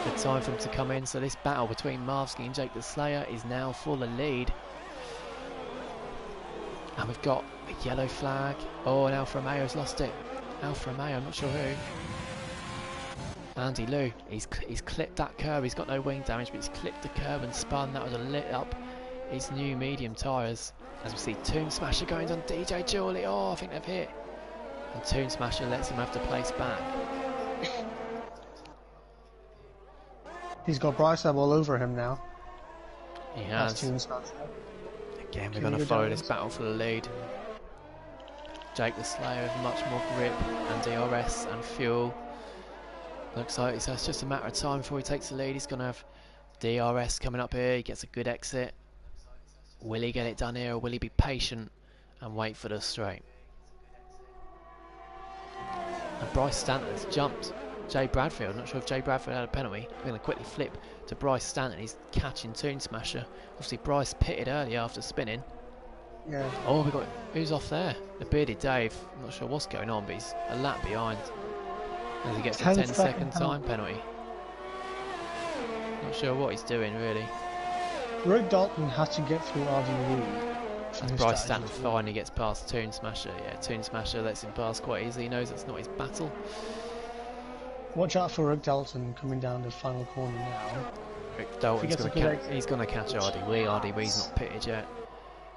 the time for him to come in. So this battle between Marvsky and Jake the Slayer is now for the lead. And we've got a yellow flag. Oh, and Alfa Romeo's lost it. Alfa Romeo, I'm not sure who. Andy Liu, he's clipped that curb. He's got no wing damage, but he's clipped the curb and spun. That would have lit up his new medium tyres. As we see Toon Smasher going on DJ Julie. Oh, I think they've hit. And Toon Smasher lets him have the place back. He's got Bryce all over him now. He has. Again, we're going to follow this battle for the lead. Jake the Slayer with much more grip and DRS and fuel. Looks like it's just a matter of time before he takes the lead. He's going to have DRS coming up here. He gets a good exit. Will he get it done here, or will he be patient and wait for the straight? And Bryce Stanton has jumped Jay Bradfield. Not sure if Jay Bradfield had a penalty. We're going to quickly flip to Bryce Stanton. He's catching Toon Smasher. Obviously Bryce pitted earlier after spinning. Yeah. Oh, we got who's off there? The bearded Dave. I'm not sure what's going on, but he's a lap behind. As he gets a 10-second time penalty. Not sure what he's doing really. Rick Dalton has to get through RDW. As Bryce Stanton finally gets past Toon Smasher. Yeah, Toon Smasher lets him pass quite easily. He knows it's not his battle. Watch out for Rick Dalton coming down the final corner now. Rick Dalton's going to catch RDW. RDW's not pitted yet.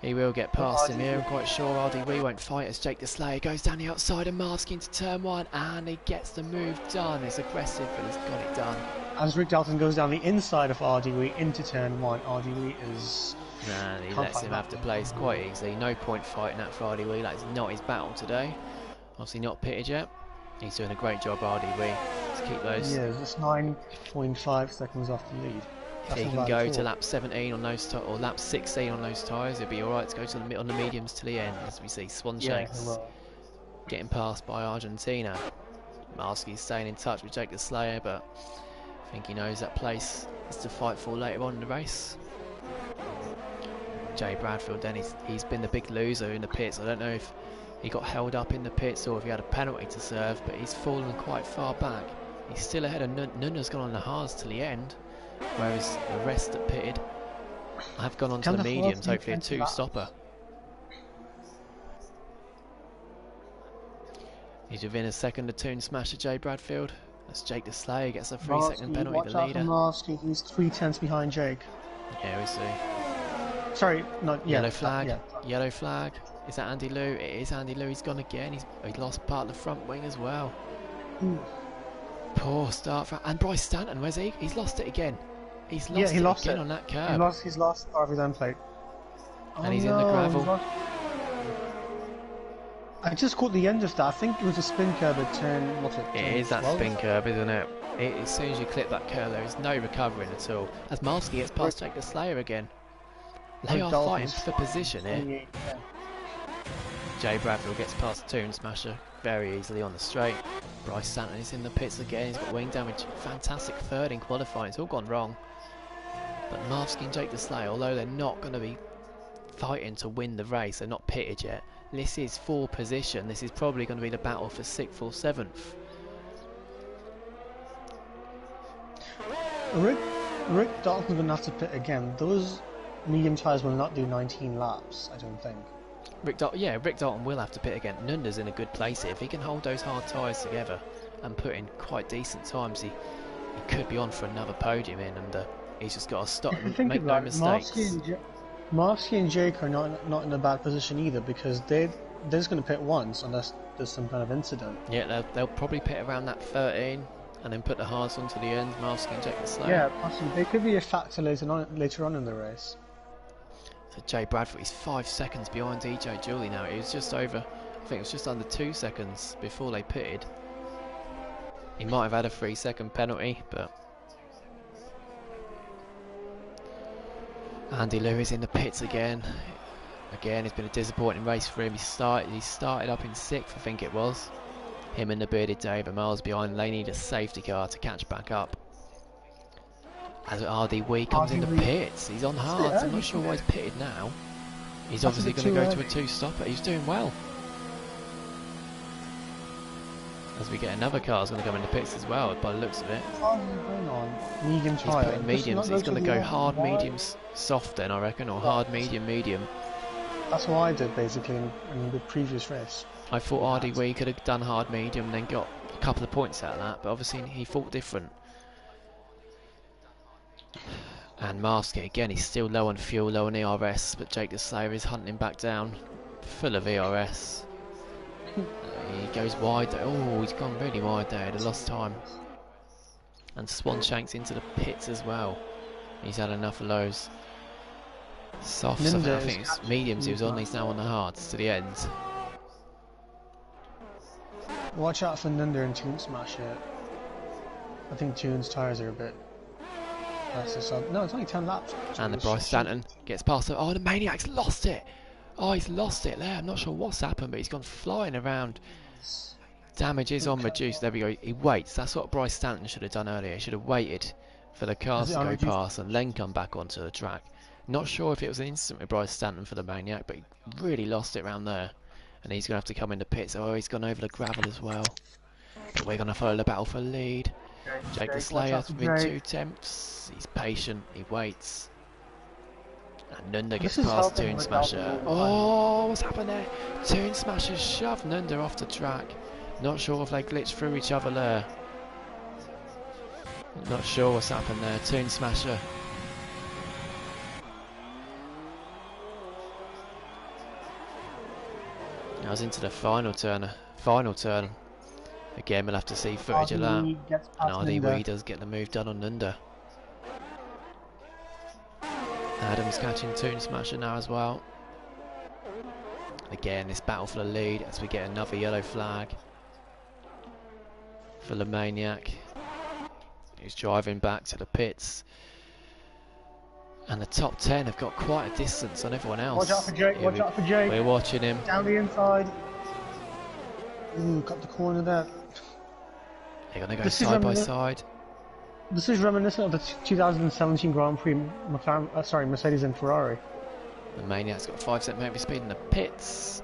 He will get past him here, I'm quite sure. RDW won't fight as Jake the Slayer goes down the outside and Marvsky into turn 1, and he gets the move done. It's aggressive, but he's got it done. As Rick Dalton goes down the inside of RDW into turn 1, RDW is... Nah, he lets him have the place quite easily. No point fighting that for RDW. That is not his battle today. Obviously not pitted yet. He's doing a great job, RDW, to keep those. Yeah, just 9.5 seconds off the lead. If he can go to lap 17 on those or lap 16 on those tyres, it'll be alright to go to the on the mediums to the end. As we see Swanshanks getting passed by Argentina. Marvsky's staying in touch with Jake the Slayer, but I think he knows that place is to fight for later on in the race. Jay Bradfield then, he's been the big loser in the pits. I don't know if he got held up in the pits or if he had a penalty to serve, but he's fallen quite far back. He's still ahead of Nunna's gone on the hards to the end, whereas the rest that pitted have gone on to the mediums, hopefully a 2-stopper. He's within a second of Toon Smasher Jay Bradfield. That's Jake the Slayer, gets a 3-second penalty, the leader. Marvsky, he's 3/10 behind Jake. Yeah, we see. Sorry, not yellow flag. Yellow flag. Is that Andy Liu? It is Andy Liu. He's gone again. He's lost part of the front wing as well. Poor start for and Bryce Stanton. Where's he? He's lost it again. He's lost it again on that curb. He's lost RV's plate. And he's in the gravel. I just caught the end of that. I think it was a spin curb at turn. What's it? It is that spin curb, isn't it? As soon as you clip that curb, there is no recovering at all. As Marvsky gets past Jake the Slayer again. They are fighting for position here. Jay Bradfield gets past Toon Smasher very easily on the straight. Bryce Stanton is in the pits again. He's got wing damage. Fantastic third in qualifying. It's all gone wrong. But Marvsky and Jake the Slayer, although they're not going to be fighting to win the race, they're not pitted yet. This is for position. This is probably going to be the battle for 6th or 7th. Rick Dalton's going to have to pit again. Those medium tyres will not do 19 laps, I don't think. Rick Dalton will have to pit again. Nunda's in a good place here. If he can hold those hard tyres together and put in quite decent times, he could be on for another podium in, and he's just got to stop and make no mistakes. Marvsky and Jake are not in a bad position either, because they're just going to pit once unless there's some kind of incident. Yeah, they'll probably pit around that 13 and then put the hards on to the end. Mask and Jake the Slayer. Yeah, possibly. They could be a factor later on in the race. So Jay Bradford, he's 5 seconds behind DJ Julie now. It was just over, I think it was just under 2 seconds before they pitted. He might have had a 3-second penalty, but Andy Lewis in the pits again. Again, it's been a disappointing race for him. He started up in 6th, I think it was. Him and the bearded Dave are miles behind. They need a safety car to catch back up. As RD Wee comes in the pits, he's on hards. I'm not sure why he's pitted now. He's obviously going to go to a 2-stopper. He's doing well. As we get another car, is going to come in the pits as well, by the looks of it. Medium he's putting mediums. He's going to go hard, mediums, soft then, I reckon, or hard, medium, medium. That's what I did basically in the previous race. I thought RD Wee could have done hard, medium, and then got a couple of points out of that, but obviously he thought different. And Marsky again, he's still low on fuel, low on ERS, but Jake the Slayer is hunting back down, full of ERS. He goes wide. Oh, he's gone really wide there. He lost time. And Swanshank's into the pits as well. He's had enough of those softs. I think it's mediums he was on. He's now on the hards to the end. Watch out for Nunder and Toon Smash here. I think Toon's tyres are a bit. That's the sub. No, it's only 10 laps. And the Bryce Stanton gets past. Oh, the Maniac's lost it. Oh, he's lost it there. I'm not sure what's happened, but he's gone flying around. Damage is on reduced. There we go. He waits. That's what Bryce Stanton should have done earlier. He should have waited for the cars to go past and then come back onto the track. Not sure if it was an instant with Bryce Stanton for the Maniac, but he really lost it around there. And he's going to have to come in the pits. Oh, he's gone over the gravel as well. But we're going to follow the battle for lead. Jake the Slayer within 2 attempts. He's patient. He waits. And Nunda gets past Toon Smasher. Oh, what's happened there? Toon Smasher shoved Nunda off the track. Not sure if they glitched through each other there. Not sure what's happened there. Toon Smasher. Now it's into the final turn. Again, we'll have to see footage of that. And RD Wee does get the move done on Nunda. Adam's catching Toon Smasher now as well. Again, this battle for the lead as we get another yellow flag for the Maniac, who's driving back to the pits. And the top 10 have got quite a distance on everyone else. Watch out for Jake, watch out for Jake. We're watching him. Down the inside. Ooh, got the corner there. They're going to go side by side. This is reminiscent of the 2017 Grand Prix Mercedes and Ferrari. The Maniac's got 5% movement speed in the pits.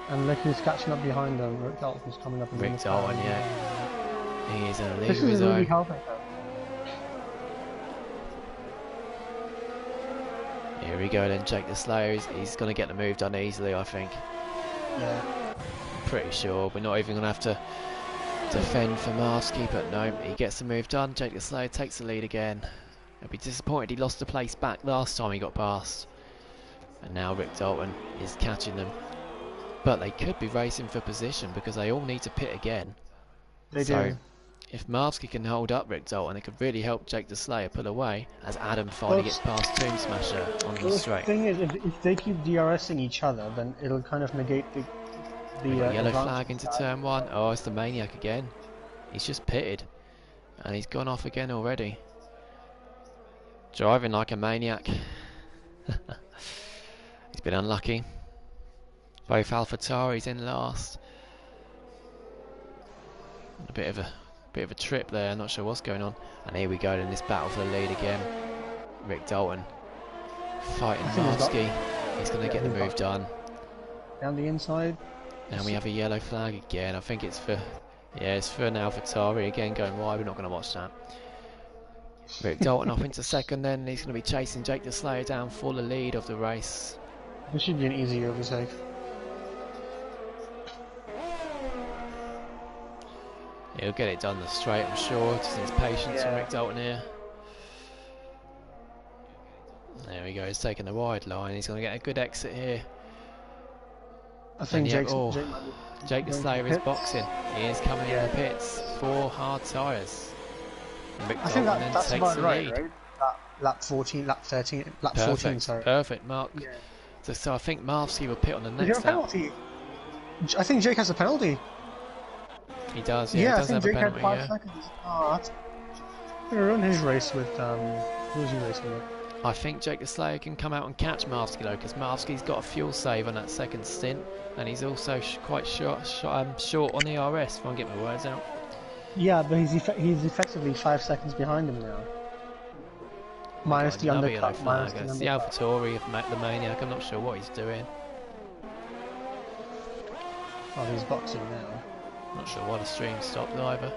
And look who's catching up behind them. Rick Dalton's coming up. Rick Dalton, yeah. He is in a lead this of his is really own. helping. Here we go then, Jake the Slayer. He's going to get the move done easily, I think. Yeah. Pretty sure. We're not even going to have to defend for Marsky, but no, he gets the move done. Jake the Slayer takes the lead again. He'll be disappointed he lost the place back last time he got past. And now Rick Dalton is catching them. But they could be racing for position because they all need to pit again. They do. If Marsky can hold up Rick Dalton, it could really help Jake the Slayer pull away as Adam finally gets past Toon Smasher on the straight. The thing is, if they keep DRSing each other, then it'll kind of negate the yellow flag into turn 1. Oh, it's the Maniac again. He's just pitted. And he's gone off again already. Driving like a maniac. He's been unlucky. Both AlphaTauris in last. A bit of a trip there, not sure what's going on. And here we go in this battle for the lead again. Rick Dalton fighting Marsky. He's going to get the move done. Down the inside. Now we have a yellow flag again. I think it's for, yeah, it's for an AlphaTauri again going wide. We're not going to watch that. Rick Dalton off into second then. He's going to be chasing Jake the Slayer down for the lead of the race. This should be an easy overtake. He'll get it done the straight, I'm sure. Just needs patience from Rick Dalton here. There we go. He's taking the wide line. He's going to get a good exit here. I think yeah, Jake oh, might be Jake the going for Slayer is pits. boxing. He is coming in the pits. 4 hard tyres. Mick I think Dalton then that's takes about the right, lead. right? Lap 14, lap 13, lap 14, Perfect, sorry. perfect, Mark. Yeah. So I think Marvsky will pit on the Is there a next lap. penalty? I think Jake has a penalty. He does, yeah, he Yeah, I does think have a Jake had penalty, 5 seconds. Oh, that's gonna ruin his race with who was he racing with? I think Jake the Slayer can come out and catch Marvsky though, because Marvsky's got a fuel save on that second stint, and he's also quite short on the RS, if I can get my words out. Yeah, but he's effectively 5 seconds behind him now. Minus the Another yellow undercut, minus flag. the It's the undercut. AlphaTauri of the Maniac. I'm not sure what he's doing. Oh, he's boxing now. Not sure why the stream stopped either.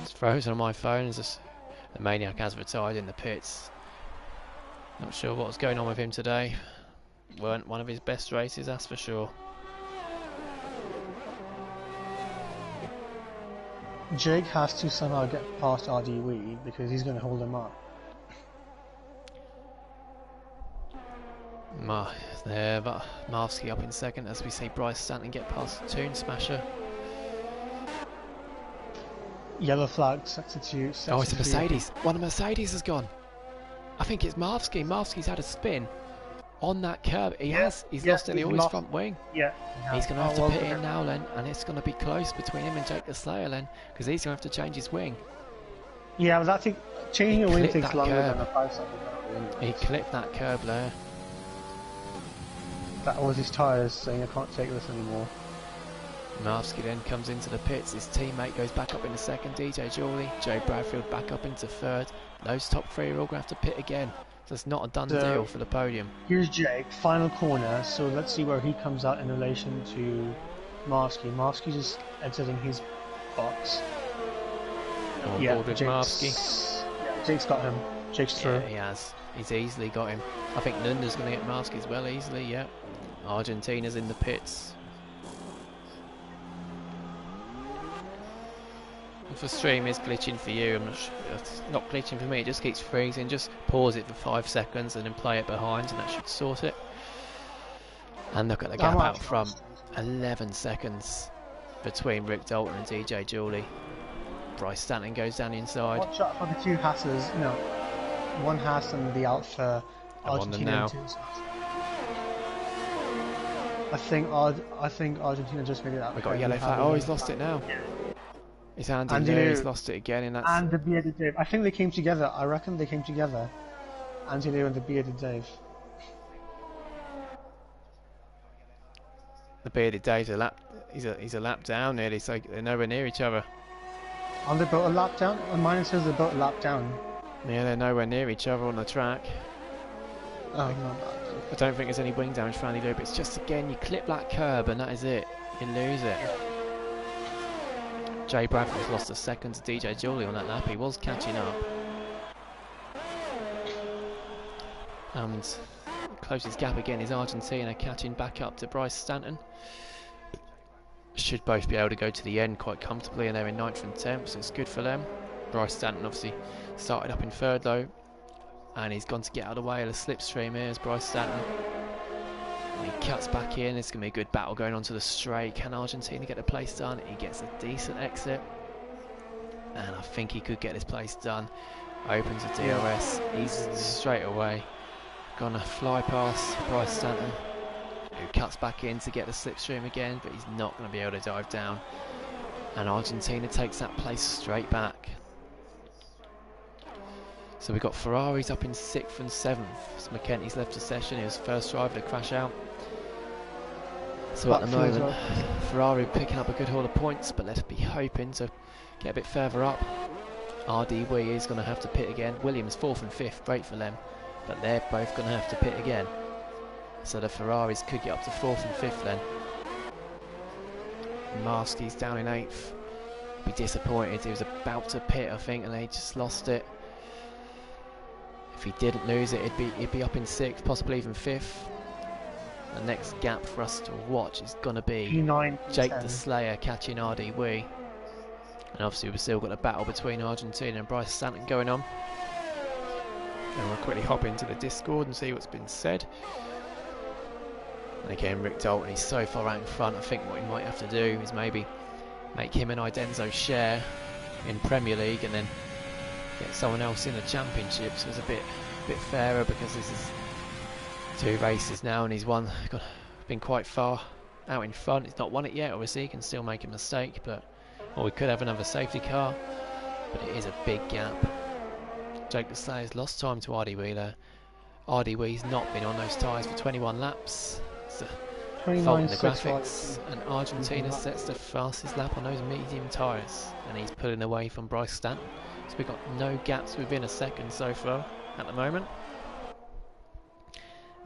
It's frozen on my phone. The Maniac has retired in the pits. Not sure what's going on with him today. Weren't one of his best races, that's for sure. Jake has to somehow get past RDW because he's going to hold him up. There, but Marvsky up in second as we see Bryce Stanton get past the Toon Smasher. Yellow flag, substitute. Oh, it's a Mercedes. One of the Mercedes has gone. I think it's Marvsky. Marvsky's had a spin on that curb. He's lost nearly all his front wing. Yeah. He's going to have to pit in now then, and it's going to be close between him and Jake the Slayer then, because he's going to have to change his wing. Yeah, but I think changing your wing takes longer curb. than a 5 second. He clipped that curb there. That was his tyres saying I can't take this anymore. Marvsky then comes into the pits. His teammate goes back up into second, DJ Jawley. Joe Bradfield back up into third. Those top three are all going to have to pit again. So it's not a done deal for the podium. Here's Jake, final corner. So let's see where he comes out in relation to Marvsky. Marvsky just exiting his box. On board with Marvsky. Yeah, Jake's got him. Jake's through. Yeah, he has. He's easily got him. I think Nunda's going to get Marvsky as well, easily, yeah. Argentina's in the pits. If the stream is glitching for you, I'm not sure, it's not glitching for me, it just keeps freezing. Just pause it for 5 seconds and then play it behind and that should sort it. And look at the gap out front. 11 seconds between Rick Dalton and DJ Jawley. Bryce Stanton goes down inside. Watch out for the two Hasses, no. One Haas and the Alpha Argentina. I think Argentina just made it out. We got a yellow flag. Oh, he's lost it now. Yeah. It's Andy Lee, he's lost it again, and that's... And the bearded Dave. I think they came together. I reckon they came together. Andy Lee and the bearded Dave. The bearded Dave's he's a lap down nearly, so they're nowhere near each other. Are they both a lap down? Mine says they're both a lap down. Yeah, they're nowhere near each other on the track. Oh, no. I don't think there's any wing damage for Andy Lee, but it's just, again, you clip that curb and that is it. You lose it. Jay Bradford's lost a second to DJ Jawley on that lap. He was catching up. And closest gap again is Argentina catching back up to Bryce Stanton. Should both be able to go to the end quite comfortably, and they're in 9th and 10th, so it's good for them. Bryce Stanton obviously started up in 3rd though, and he's gone to get out of the way of the slipstream here as Bryce Stanton. And he cuts back in. It's going to be a good battle going on to the straight. Can Argentina get the place done? He gets a decent exit, and I think he could get this place done. Opens a DRS. He's straight away gonna fly past Bryce Stanton, who cuts back in to get the slipstream again, but he's not going to be able to dive down. And Argentina takes that place straight back. So we've got Ferraris up in 6th and 7th. So McKenty's left the session. He was first driver to crash out. So at the moment, Ferrari picking up a good haul of points, but let's be hoping to get a bit further up. RDW is going to have to pit again. Williams 4th and 5th, great for them, but they're both going to have to pit again. So the Ferraris could get up to 4th and 5th then. Marvsky's down in 8th. Be disappointed. He was about to pit, I think, and they just lost it. If he didn't lose it, he'd be up in 6th, possibly even 5th. The next gap for us to watch is going to be Jake the Slayer catching RDW. And obviously we've still got a battle between Argentina and Bryce Stanton going on. And we'll quickly hop into the Discord and see what's been said. And again, Rick Dalton, he's so far out in front. I think what he might have to do is maybe make him and Idenzo share in Premier League, and then get someone else in the Championship. So it's a bit fairer, because this is 2 races now, and he's been quite far out in front. He's not won it yet. Obviously, he can still make a mistake, or we could have another safety car. But it is a big gap. Jake Deslay's lost time to Ardy Wee there. Ardy Wee's not been on those tyres for 21 laps. It's a fault in the graphics, and Argentina sets the fastest lap on those medium tyres, and he's pulling away from Bryce Stanton. So we've got no gaps within a second so far at the moment.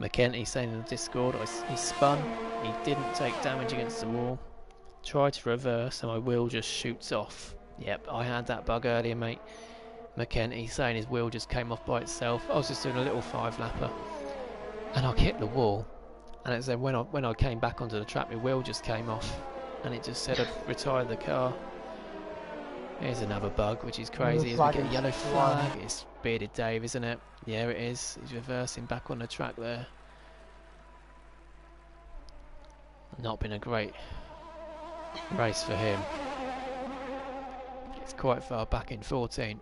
McKenty saying in the Discord, he spun, he didn't take damage against the wall, tried to reverse, and my wheel just shoots off. Yep, I had that bug earlier, mate. McKenty saying his wheel just came off by itself. I was just doing a little 5-lapper, and I hit the wall, and it said when I came back onto the track, my wheel just came off, and it just said I'd retired the car. Here's another bug, which is crazy. As we get a yellow flag, it's Bearded Dave, isn't it? Yeah, it is. He's reversing back on the track there. Not been a great race for him. It's quite far back in 14th.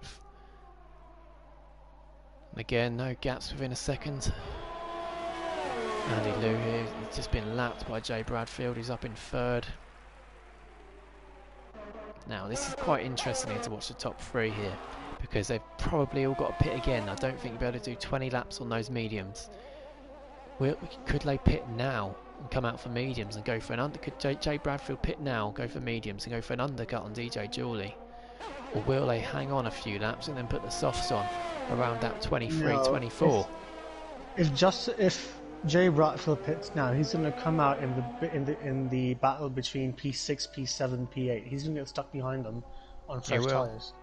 Again, no gaps within a second. Andy Lou here, he's just been lapped by Jay Bradfield, he's up in 3rd. Now this is quite interesting here to watch the top 3 here, because they've probably all got to pit again. I don't think you'll be able to do 20 laps on those mediums. Could they pit now and come out for mediums and go for an under? Could Jay Bradfield pit now, go for mediums and go for an undercut on DJ Julie? Or will they hang on a few laps and then put the softs on around that 23, 24? If Jay Bradfield pits now, he's going to come out in the battle between P6, P7, P8. He's going to get stuck behind them on fresh tyres.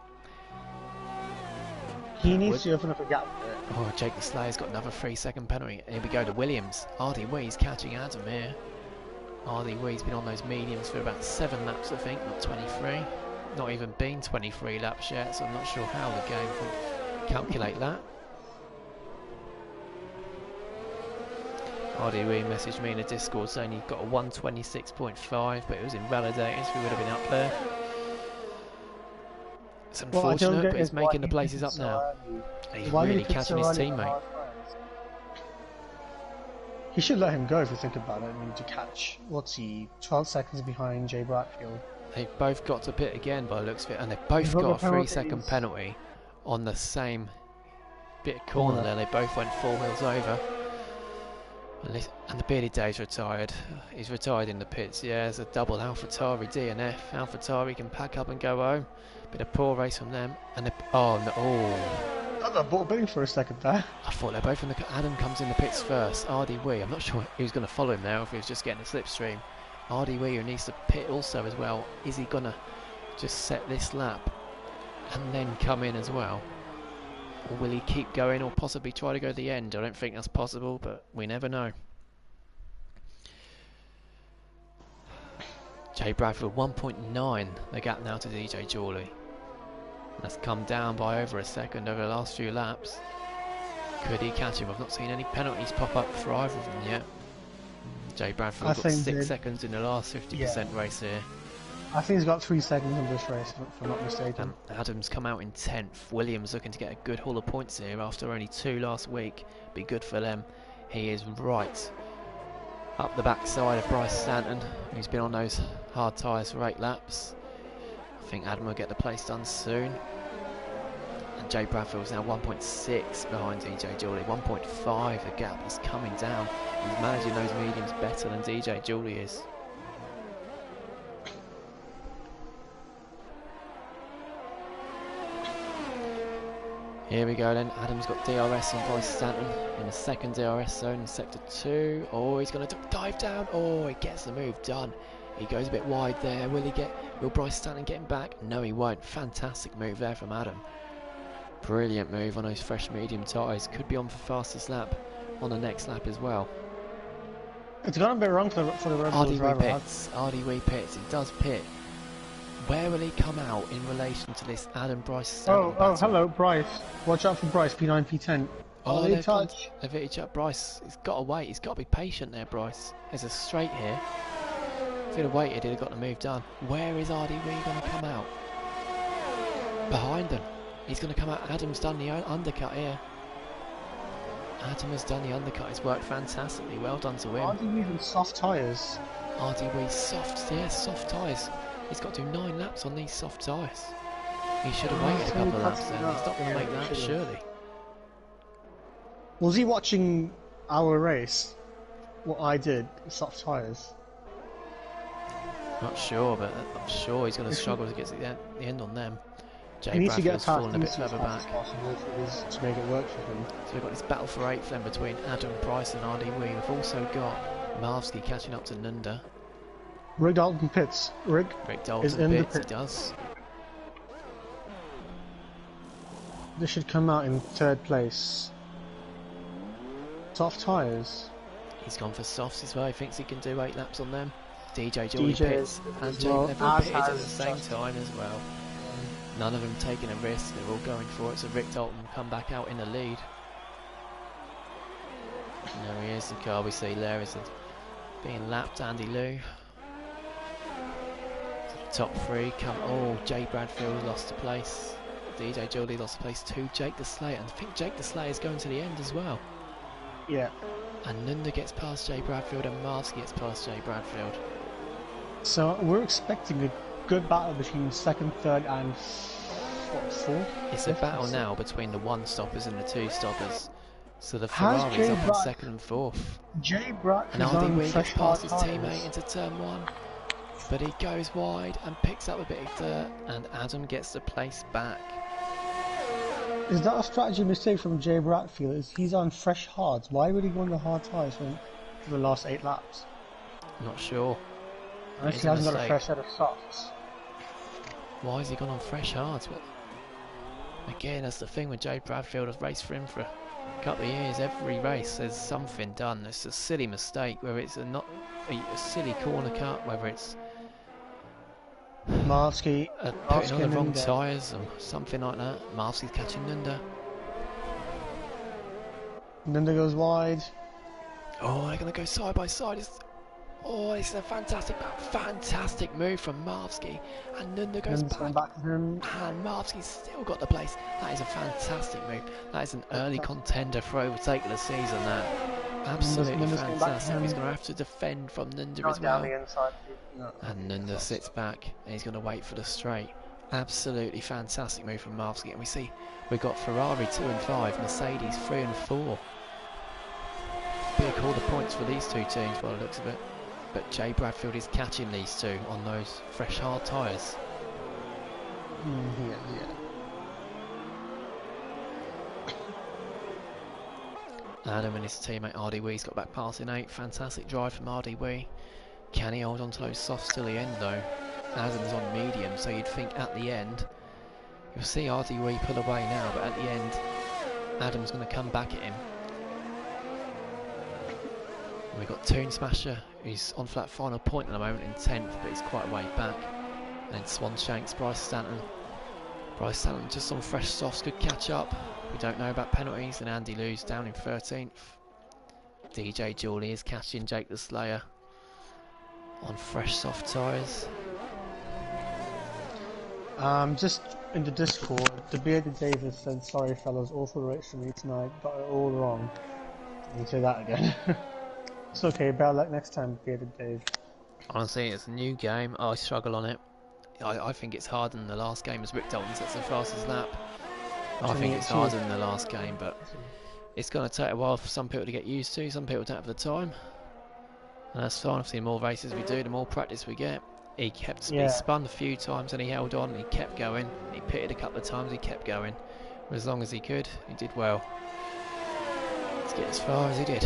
He needs to open up a gap there. Oh, Jake the Slayer's got another 3-second penalty. Here we go to Williams. Ardy Wee's catching Adam here. Ardy Wee's been on those mediums for about 7 laps, I think, not 23. Not even been 23 laps yet, so I'm not sure how the game can calculate that. Ardy Wee messaged me in a Discord saying he got a 126.5, but it was invalidated, so we would have been up there. It's unfortunate, but he's making the places up now. He's really catching his teammate. He should let him go if you think about it. I mean, to catch, 12 seconds behind Jay Bradfield. They've both got to pit again by the looks of it, and they've both got a 3-second penalty on the same bit of corner there. They both went 4 wheels over. And the Bearded Dave's retired. He's retired in the pits. Yeah, there's a double AlphaTauri DNF. AlphaTauri can pack up and go home. Bit of poor race from them. And oh no! I got bought bidding for a second there. I thought they're both in the. Adam comes in the pits first. Ardy Wee. I'm not sure he was going to follow him there, or if he was just getting a slipstream. Ardy Wee, who needs to pit also as well. Is he gonna just set this lap and then come in as well? Or will he keep going, or possibly try to go to the end? I don't think that's possible, but we never know. Jay Bradfield 1.9, the gap now to DJ Jawley. That's come down by over a second over the last few laps. Could he catch him? I've not seen any penalties pop up for either of them yet. Jay Bradfield got 6 seconds in the last 50% race here. I think he's got 3 seconds in this race, if I'm not mistaken. Adams come out in 10th. Williams looking to get a good haul of points here after only 2 last week. Be good for them. He is right up the backside of Bryce Stanton, who's been on those hard tyres for 8 laps. I think Adam will get the place done soon. And Jay Bradfield's now 1.6 behind DJ Jawley. 1.5, the gap is coming down. He's managing those mediums better than DJ Jawley is. Here we go then. Adam's got DRS on Bryce Stanton in the second DRS zone in sector 2. Oh, he's going to dive down. Oh, he gets the move done. He goes a bit wide there. Will Bryce Stanton get him back? No, he won't. Fantastic move there from Adam. Brilliant move on those fresh medium tyres. Could be on for fastest lap on the next lap as well. It's gone a bit wrong for the Red Bull driver. Ardy Wee pits. He does pit. Where will he come out in relation to this Adam Bryce Stanton battle? Hello, Bryce. Watch out for Bryce, P9, P10. Oh, they they've touch. hit each other. Bryce, he's got to wait. He's got to be patient there, Bryce. There's a straight here. If he'd have waited, he'd have got the move done. Where is RDW going to come out? Behind them. He's going to come out. Adam's done the undercut here. Adam has done the undercut. It's worked fantastically. Well done to him. RDW with soft tyres. RDW soft, yeah, soft tyres. He's got to do 9 laps on these soft tyres. He should have waited a couple of laps then. He's not going to make that, surely. Was he watching our race? What I did, soft tyres. Not sure, but I'm sure he's going to struggle to get to the end on them. He needs to get Bradfield's past fallen a bit further back. to make it work for him. So we've got this battle for 8th then between Adam, Price and RDW. We've also got Marvsky catching up to Nunda. Rick Dalton pits. Rick Dalton is in pits, the he does. This should come out in 3rd place. Soft tyres. He's gone for softs as well. He thinks he can do 8 laps on them. DJ Geordie DJ pits and Jake well, Neville pitted at the has same time as well. None of them taking a risk. They're all going for it. So Rick Dalton will come back out in the lead. And there he is. The car we see there is being lapped. Andy Lou. Top 3 come. Oh, Jay Bradfield lost a place. DJ Geordie lost a place to Jake the Slayer. And I think Jake the Slayer is going to the end as well. Yeah. And Nunda gets past Jay Bradfield and Marsky gets past Jay Bradfield. So we're expecting a good battle between 2nd, 3rd and 4th. It's a battle now between the 1 stoppers and the 2 stoppers. So the Ferrari's up in 2nd and 4th. Jay Bradfield and RDW gets past his teammate into turn 1. But he goes wide and picks up a bit of dirt, and Adam gets the place back. Is that a strategy mistake from Jay Bradfield? He's on fresh hards. Why would he go on the hard tyres for the last 8 laps? Not sure. Unless he hasn't got a fresh set of softs. Why has he gone on fresh hards? Well, again, that's the thing with Jay Bradfield. I've raced for him for a couple of years. Every race there's something done. It's a silly mistake, whether it's a silly corner cut, whether it's Marsky putting on the wrong tyres or something like that. Marsky's catching Nunda. Nunda goes wide. Oh, they're going to go side by side. It's a fantastic move from Marvsky, and Nunda goes back to him, and Marvsky's still got the place. That is a fantastic move. That is an early contender for overtake of the season. That absolutely fantastic. He's going to have to defend from Nunda as well. And Nunda sits back, and he's going to wait for the straight. Absolutely fantastic move from Marvsky, and we see we've got Ferrari 2 and 5, Mercedes 3 and 4. Big all the points for these 2 teams by the looks of it. But Jay Bradfield is catching these 2 on those fresh hard tyres. Adam and his teammate RDW's got back past in 8. Fantastic drive from RDW. Can he hold on to those softs till the end though? Adam's on medium, so you'd think at the end you'll see RDW pull away now, but at the end Adam's going to come back at him. We've got Toon Smasher, who's on for that final point at the moment in 10th, but he's quite a way back. And then Swanshanks, Bryce Stanton. Bryce Stanton just on fresh softs, could catch up. We don't know about penalties, and Andy Lou's down in 13th. DJ Julie is catching Jake the Slayer on fresh soft tyres. Just in the Discord, the Bearded Davis said, "Sorry fellas, awful race for me tonight, got it all wrong." Let me say that again. It's okay, better luck next time, Bearded Dave. Honestly, it's a new game. I struggle on it. I think it's harder than the last game as Rick Dalton sets the fastest lap. I think it's harder than the last game, but it's going to take a while for some people to get used to. Some people don't have the time. And that's fine. Obviously, the more races we do, the more practice we get. He spun a few times and he held on and he kept going. He pitted a couple of times, he kept going. As long as he could, he did well. Let's get as far as he did.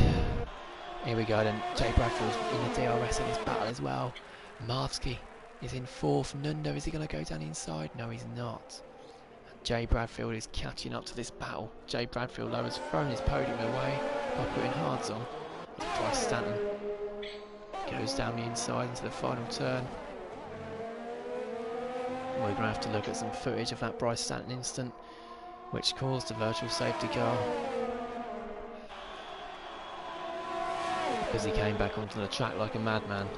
Here we go then. Jay Bradfield's in the DRS in his battle as well. Marvsky is in 4th. Nunda, is he going to go down inside? No, he's not. And Jay Bradfield is catching up to this battle. Jay Bradfield, though, has thrown his podium away by putting hards on. Bryce Stanton goes down the inside into the final turn. We're going to have to look at some footage of that Bryce Stanton instant, which caused the virtual safety car. because he came back onto the track like a madman.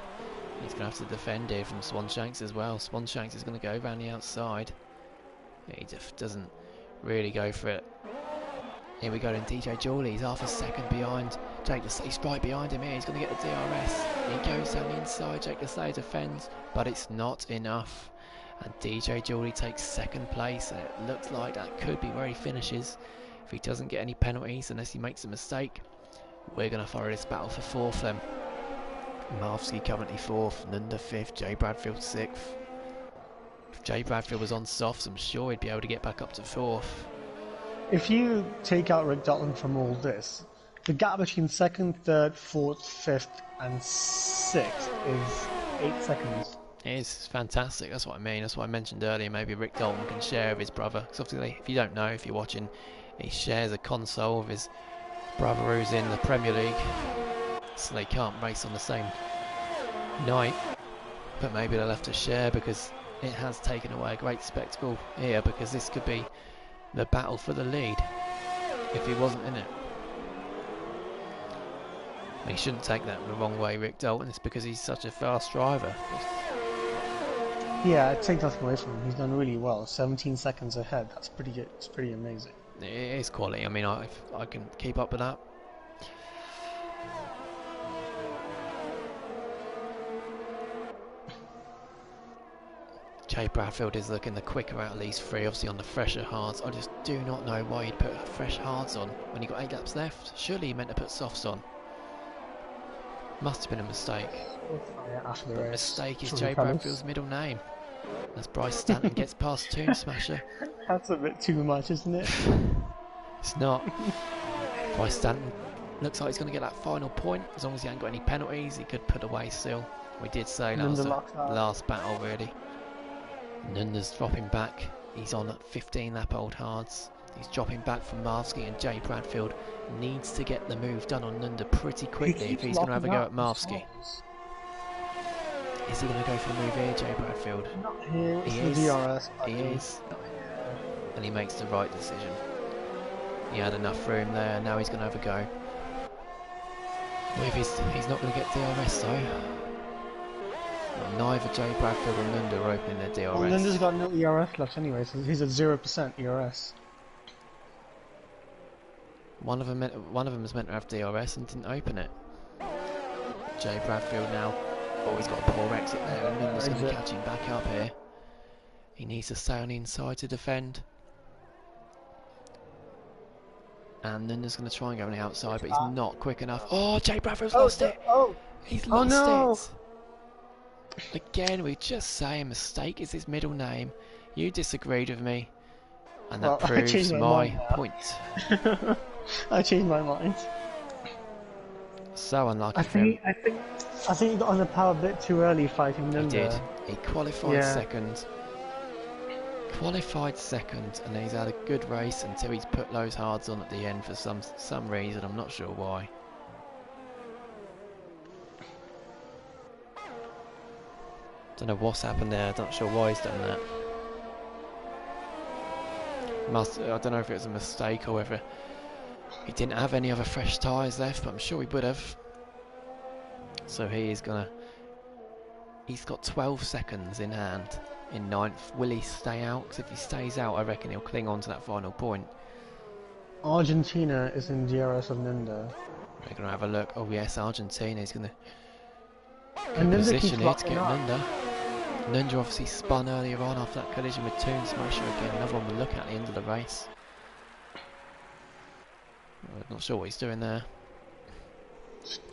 He's going to have to defend here from Swanshanks as well. Swanshanks is going to go around the outside. He just doesn't really go for it. Here we go then, DJ Jawley. He's half a second behind. He's right behind him here. He's going to get the DRS. He goes down the inside. Jake Lasseter defends, but it's not enough. And DJ Jawley takes second place. And it looks like that could be where he finishes if he doesn't get any penalties, unless he makes a mistake. We're going to follow this battle for fourth then. Marvsky currently fourth, Nunda fifth, Jay Bradfield sixth. If Jay Bradfield was on softs, I'm sure he'd be able to get back up to fourth. If you take out Rick Dalton from all this, the gap between second, third, fourth, fifth, and sixth is 8 seconds. It is fantastic, that's what I mean. That's what I mentioned earlier. Maybe Rick Dalton can share with his brother. Because obviously, if you don't know, if you're watching, he shares a console with his brother who's in the Premier League. So they can't race on the same night. But maybe they'll have to share, because it has taken away a great spectacle here, because this could be the battle for the lead if he wasn't in it. And he shouldn't take that the wrong way, Rick Dalton. It's because he's such a fast driver. Yeah, take nothing away from him. He's done really well. 17 seconds ahead. That's pretty good. It's pretty amazing. It is quality. I mean, I can keep up with that. Jay Bradfield is looking the quicker out of these three, obviously on the fresher hards. I just do not know why he'd put fresh hards on when he got 8 laps left. Surely he meant to put softs on. Must have been a mistake. After the But race. mistake is Jay Bradfield's middle name. As Bryce Stanton gets past Toon Smasher. That's a bit too much, isn't it? It's not. Bryce Stanton looks like he's going to get that final point. As long as he ain't got any penalties, he could put away still. We did say that was the last battle, really. Nunda's dropping back. He's on at 15 lap old hards. He's dropping back from Marvsky, and Jay Bradfield needs to get the move done on Nunda pretty quickly if he's going to have a go at Marvsky. Is he going to go for the move here, Jay Bradfield? Not here. He It's is. the DRS. He is. And he makes the right decision. He had enough room there. Now he's going to have a go. He's not going to get DRS though. Well, neither Jay Bradfield or Nunda are opening their DRS. Well, Nunda's got no ERS left anyway, so he's at 0% ERS. One of them was meant to have DRS and didn't open it. Jay Bradfield now. Oh, he's got a poor exit there, and Nunda's going to catch him back up here. He needs to stay on the inside to defend. And Nunda's going to try and go on the outside, but he's not quick enough. Oh, Jay Bradfield's lost it! He's lost it! Again, we just say a mistake is his middle name. You disagreed with me, and that proves my point. I changed my mind. So unlucky for him. I think he got on the power a bit too early fighting Nunda. He did. He qualified second. Qualified second, and he's had a good race until he's put those hards on at the end for some reason. I'm not sure why. Don't know what's happened there. I'm not sure why he's done that. I don't know if it was a mistake or whether he didn't have any other fresh tyres left, but I'm sure he would have. So he's got 12 seconds in hand in 9th. Will he stay out? Because if he stays out, I reckon he'll cling on to that final point. Argentina is in DRS of Nunda. We're going to have a look. Oh yes, Argentina is going to And position here to get Nunda. Nunda obviously spun earlier on after that collision with Toon Smasher again. Another one we'll look at the end of the race. I'm not sure what he's doing there.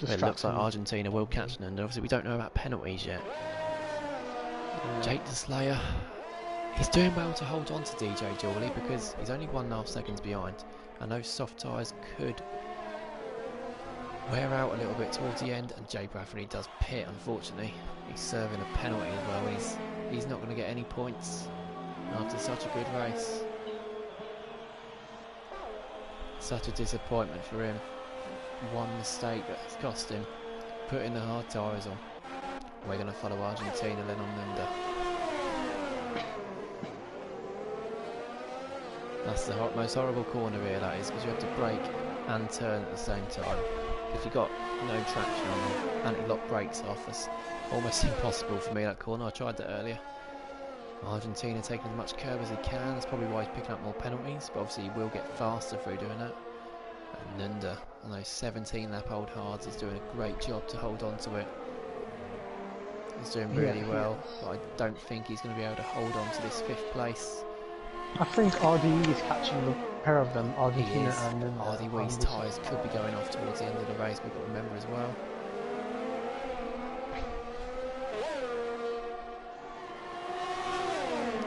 It looks like Argentina will catch Nunda. Obviously we don't know about penalties yet. Jake the Slayer, he's doing well to hold on to DJ Jawley because he's only 1.5 seconds behind, and those soft tyres could wear out a little bit towards the end, and Jay Bradfield does pit, unfortunately. He's serving a penalty as well, and he's not going to get any points after such a good race. Such a disappointment for him. One mistake that's cost him putting the hard tyres on. We're going to follow Argentina then on Nunda. That's the most horrible corner here, that is, because you have to brake and turn at the same time. If you've got no traction on the anti-lock brakes off, it's almost impossible for me that corner. I tried that earlier. Argentina taking as much curb as he can. That's probably why he's picking up more penalties, but obviously he will get faster through doing that. And Nunda, on those 17 lap old hards, is doing a great job to hold on to it. He's doing really well, but I don't think he's going to be able to hold on to this 5th place. I think RDE is catching the pair of them, Argentina and Nunda. RDE's tyres could be going off towards the end of the race, we've got to remember as well.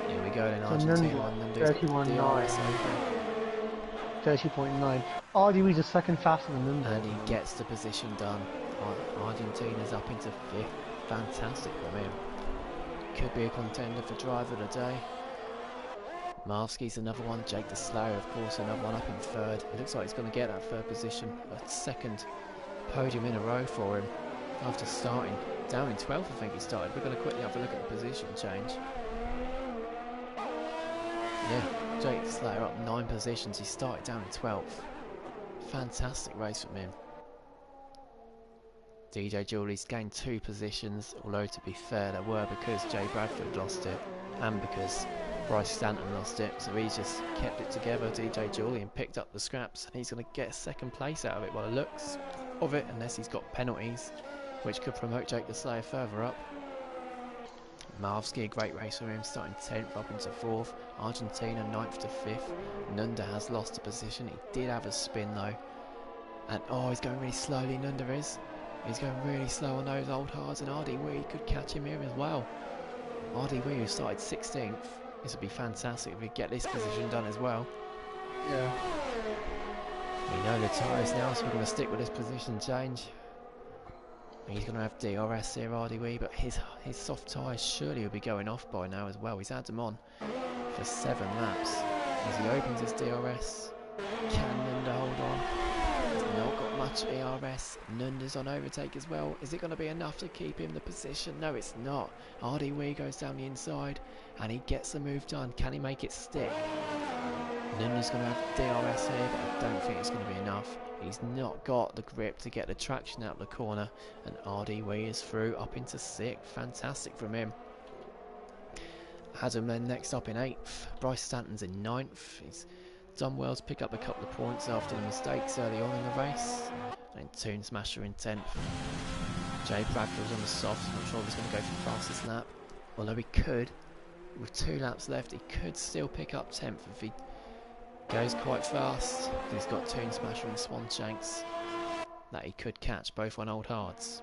Here we go then, Argentina and Nunda. 30.9. RDE's a second faster than Nunda. And he gets the position done. Argentina's up into 5th. Fantastic from him. Could be a contender for driver of the day. Marski's another one. Jake the Slayer, of course, another one up in 3rd. It looks like he's going to get that 3rd position. A 2nd podium in a row for him after starting down in 12th. I think he started. We're going to quickly have a look at the position change. Yeah, Jake the Slayer up 9 positions. He started down in 12th. Fantastic race from him. DJ Julie's gained 2 positions, although to be fair, they were because Jay Bradford lost it and because Bryce Stanton lost it, so he's just kept it together, DJ Julie, and picked up the scraps, and he's going to get 2nd place out of it by the looks of it, unless he's got penalties, which could promote Jake the Slayer further up. Marvsky, a great race for him, starting 10th up into 4th. Argentina 9th to 5th. Nunda has lost a position. He did have a spin though, and he's going really slowly. Nunda is. He's going really slow on those old hards, and RD Wee could catch him here as well. RD Wee, who started 16th, this would be fantastic if we get this position done as well. Yeah. We know the tyres now, so we're going to stick with this position change. He's going to have DRS here, RD Wee, but his soft tyres surely will be going off by now as well. He's had them on for 7 laps. As he opens his DRS, can Nunda hold on? He's not got much ERS. Nunda's on overtake as well. Is it going to be enough to keep him the position? No, it's not. RD Wee goes down the inside and he gets the move done. Can he make it stick? Nunda's going to have DRS here, but I don't think it's going to be enough. He's not got the grip to get the traction out of the corner, and RD Wee is through up into 6th. Fantastic from him. Adam then next up in 8th. Bryce Stanton's in 9th. He's done well to pick up a couple of points after the mistakes early on in the race. And Toon Smasher in 10th. Jay Bradford's on the soft. I'm not sure if he's going to go for the fastest lap. Although he could, with 2 laps left, he could still pick up 10th if he goes quite fast. He's got Toon Smasher and Swan Shanks that he could catch, both on old hards.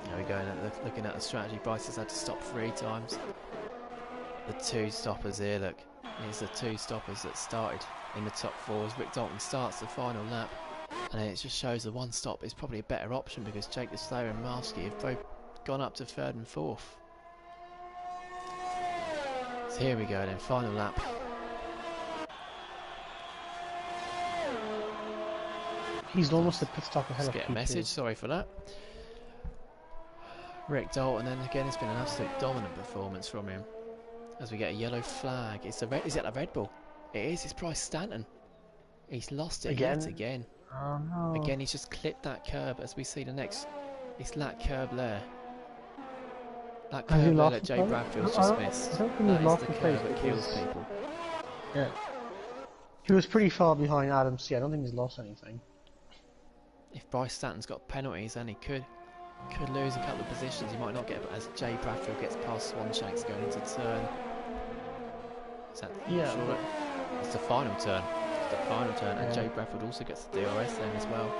There we go, looking at the strategy. Bryce has had to stop 3 times. The 2 stoppers here, look. Here's the 2 stoppers that started in the top 4s. Rick Dalton starts the final lap, and it just shows the 1 stop is probably a better option because Jake the Slayer and Marsky have both gone up to 3rd and 4th. So here we go then, final lap. He's almost a pit stop ahead of Let's get a message, sorry for that. Rick Dalton, and again it's been an absolute dominant performance from him. As we get a yellow flag, is it a Red Bull? It is, it's Bryce Stanton. He's lost it yet again. Oh no. Again, he's just clipped that curb as we see the next. It's that curb there. That curb there that Jay Bradfield's just missed. That is the curb that kills people. Yeah. He was pretty far behind Adam C. I don't think he's lost anything. If Bryce Stanton's got penalties, then he could lose a couple of positions. He might not get, but as Jay Bradfield gets past Swan Shanks going into turn. Is that sure? It's the final turn. It's the final turn, and Jay Bradford also gets the DRS then as well.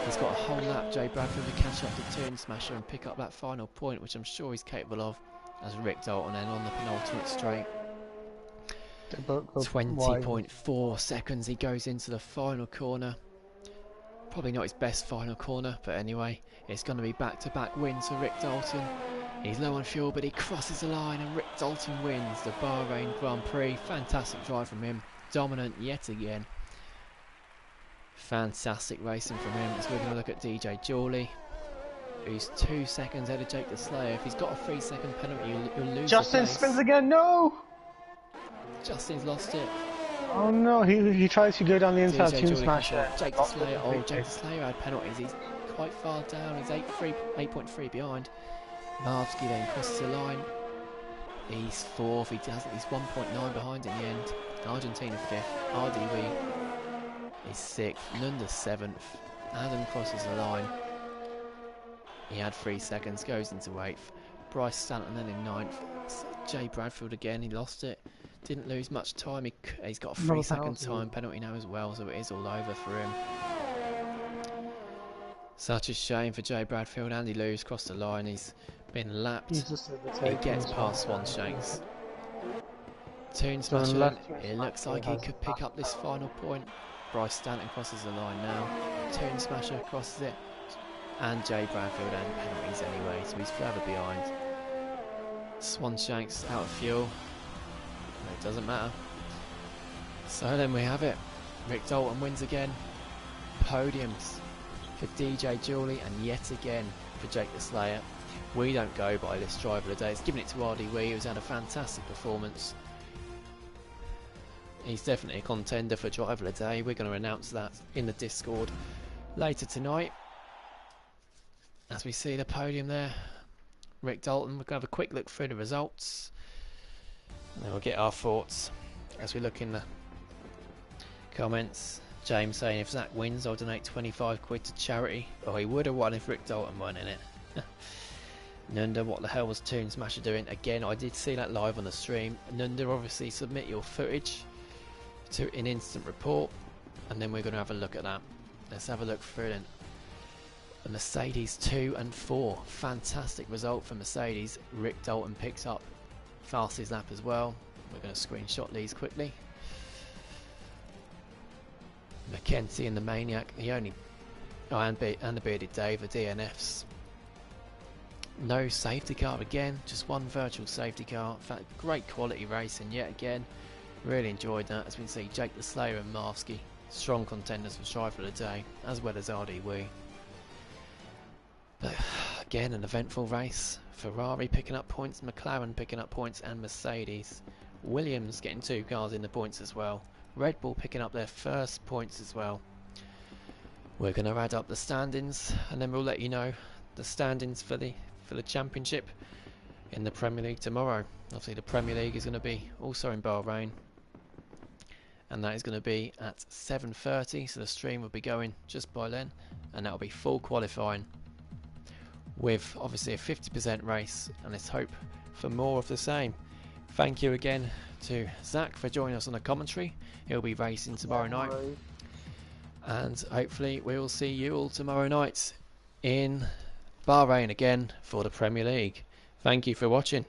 He's got a whole lap, Jay Bradford, to catch up to Toon Smasher and pick up that final point, which I'm sure he's capable of, as Rick Dalton then on the penultimate straight. 20.4 seconds, he goes into the final corner. Probably not his best final corner, but anyway, it's going to be back-to-back wins for Rick Dalton. He's low on fuel, but he crosses the line, and Rick Dalton wins the Bahrain Grand Prix. Fantastic drive from him, dominant yet again. Fantastic racing from him. So we're going to look at DJ Jawley, who's 2 seconds ahead of Jake the Slayer. If he's got a 3-second penalty, he'll lose. Justin spins again, no! Justin's lost it. Oh no, he tries to go down the inside DJ Tomb Julie Smasher. control. Jake the Lost it Slayer. Oh, completely. Jake the Slayer had penalties. He's quite far down. He's 8.3 behind. Marvsky then crosses the line. He's fourth. He's 1.9 behind in the end. Argentina fifth. RDW is sixth. Nunda seventh. Adam crosses the line. He had 3 seconds. Goes into eighth. Bryce Stanton then in ninth. Jay Bradfield again. He lost it. Didn't lose much time. He's got a 3-second time penalty now as well, so it is all over for him. Such a shame for Jay Bradfield. Andy Lewis crossed the line. He's been lapped. He gets past Swanshanks. Toon Smasher. It looks like he could pick up this final point. Bryce Stanton crosses the line now. Toon Smasher crosses it. And Jay Bradfield and penalties anyway, so he's further behind. Swanshanks out of fuel. It doesn't matter. So then we have it. Rick Dalton wins again. Podiums for DJ Julie and yet again for Jake the Slayer. We don't go by this driver of the day. It's giving it to RD Wee, who's had a fantastic performance. He's definitely a contender for driver of the day. We're going to announce that in the Discord later tonight. As we see the podium there, Rick Dalton. We're going to have a quick look through the results. And then we'll get our thoughts as we look in the comments. James saying if Zach wins, I'll donate 25 quid to charity. Oh, he would have won if Rick Dalton won in it. Nunda, what the hell was Toon Smasher doing? Again, I did see that live on the stream. Nunda, obviously submit your footage to an instant report, and then we're going to have a look at that. Let's have a look through then. The Mercedes 2 and 4. Fantastic result for Mercedes. Rick Dalton picks up fastest lap as well. We're going to screenshot these quickly. Mackenzie and the Maniac, and the Bearded Dave, the DNFs. No safety car again, just one virtual safety car. In fact, great quality racing yet again. Really enjoyed that. As we can see, Jake the Slayer and Marsky, strong contenders for driver of the day, as well as RD Wee. But again, an eventful race. Ferrari picking up points, McLaren picking up points, and Mercedes. Williams getting 2 cars in the points as well. Red Bull picking up their first points as well. We're going to add up the standings, and then we'll let you know the standings for the championship in the Premier League tomorrow. Obviously, the Premier League is going to be also in Bahrain, and that is going to be at 7:30. So the stream will be going just by then, and that will be full qualifying, with obviously a 50% race, and let's hope for more of the same. Thank you again to Zach for joining us on the commentary. He'll be racing tomorrow night, and hopefully we will see you all tomorrow night in Bahrain again for the Premier League. Thank you for watching.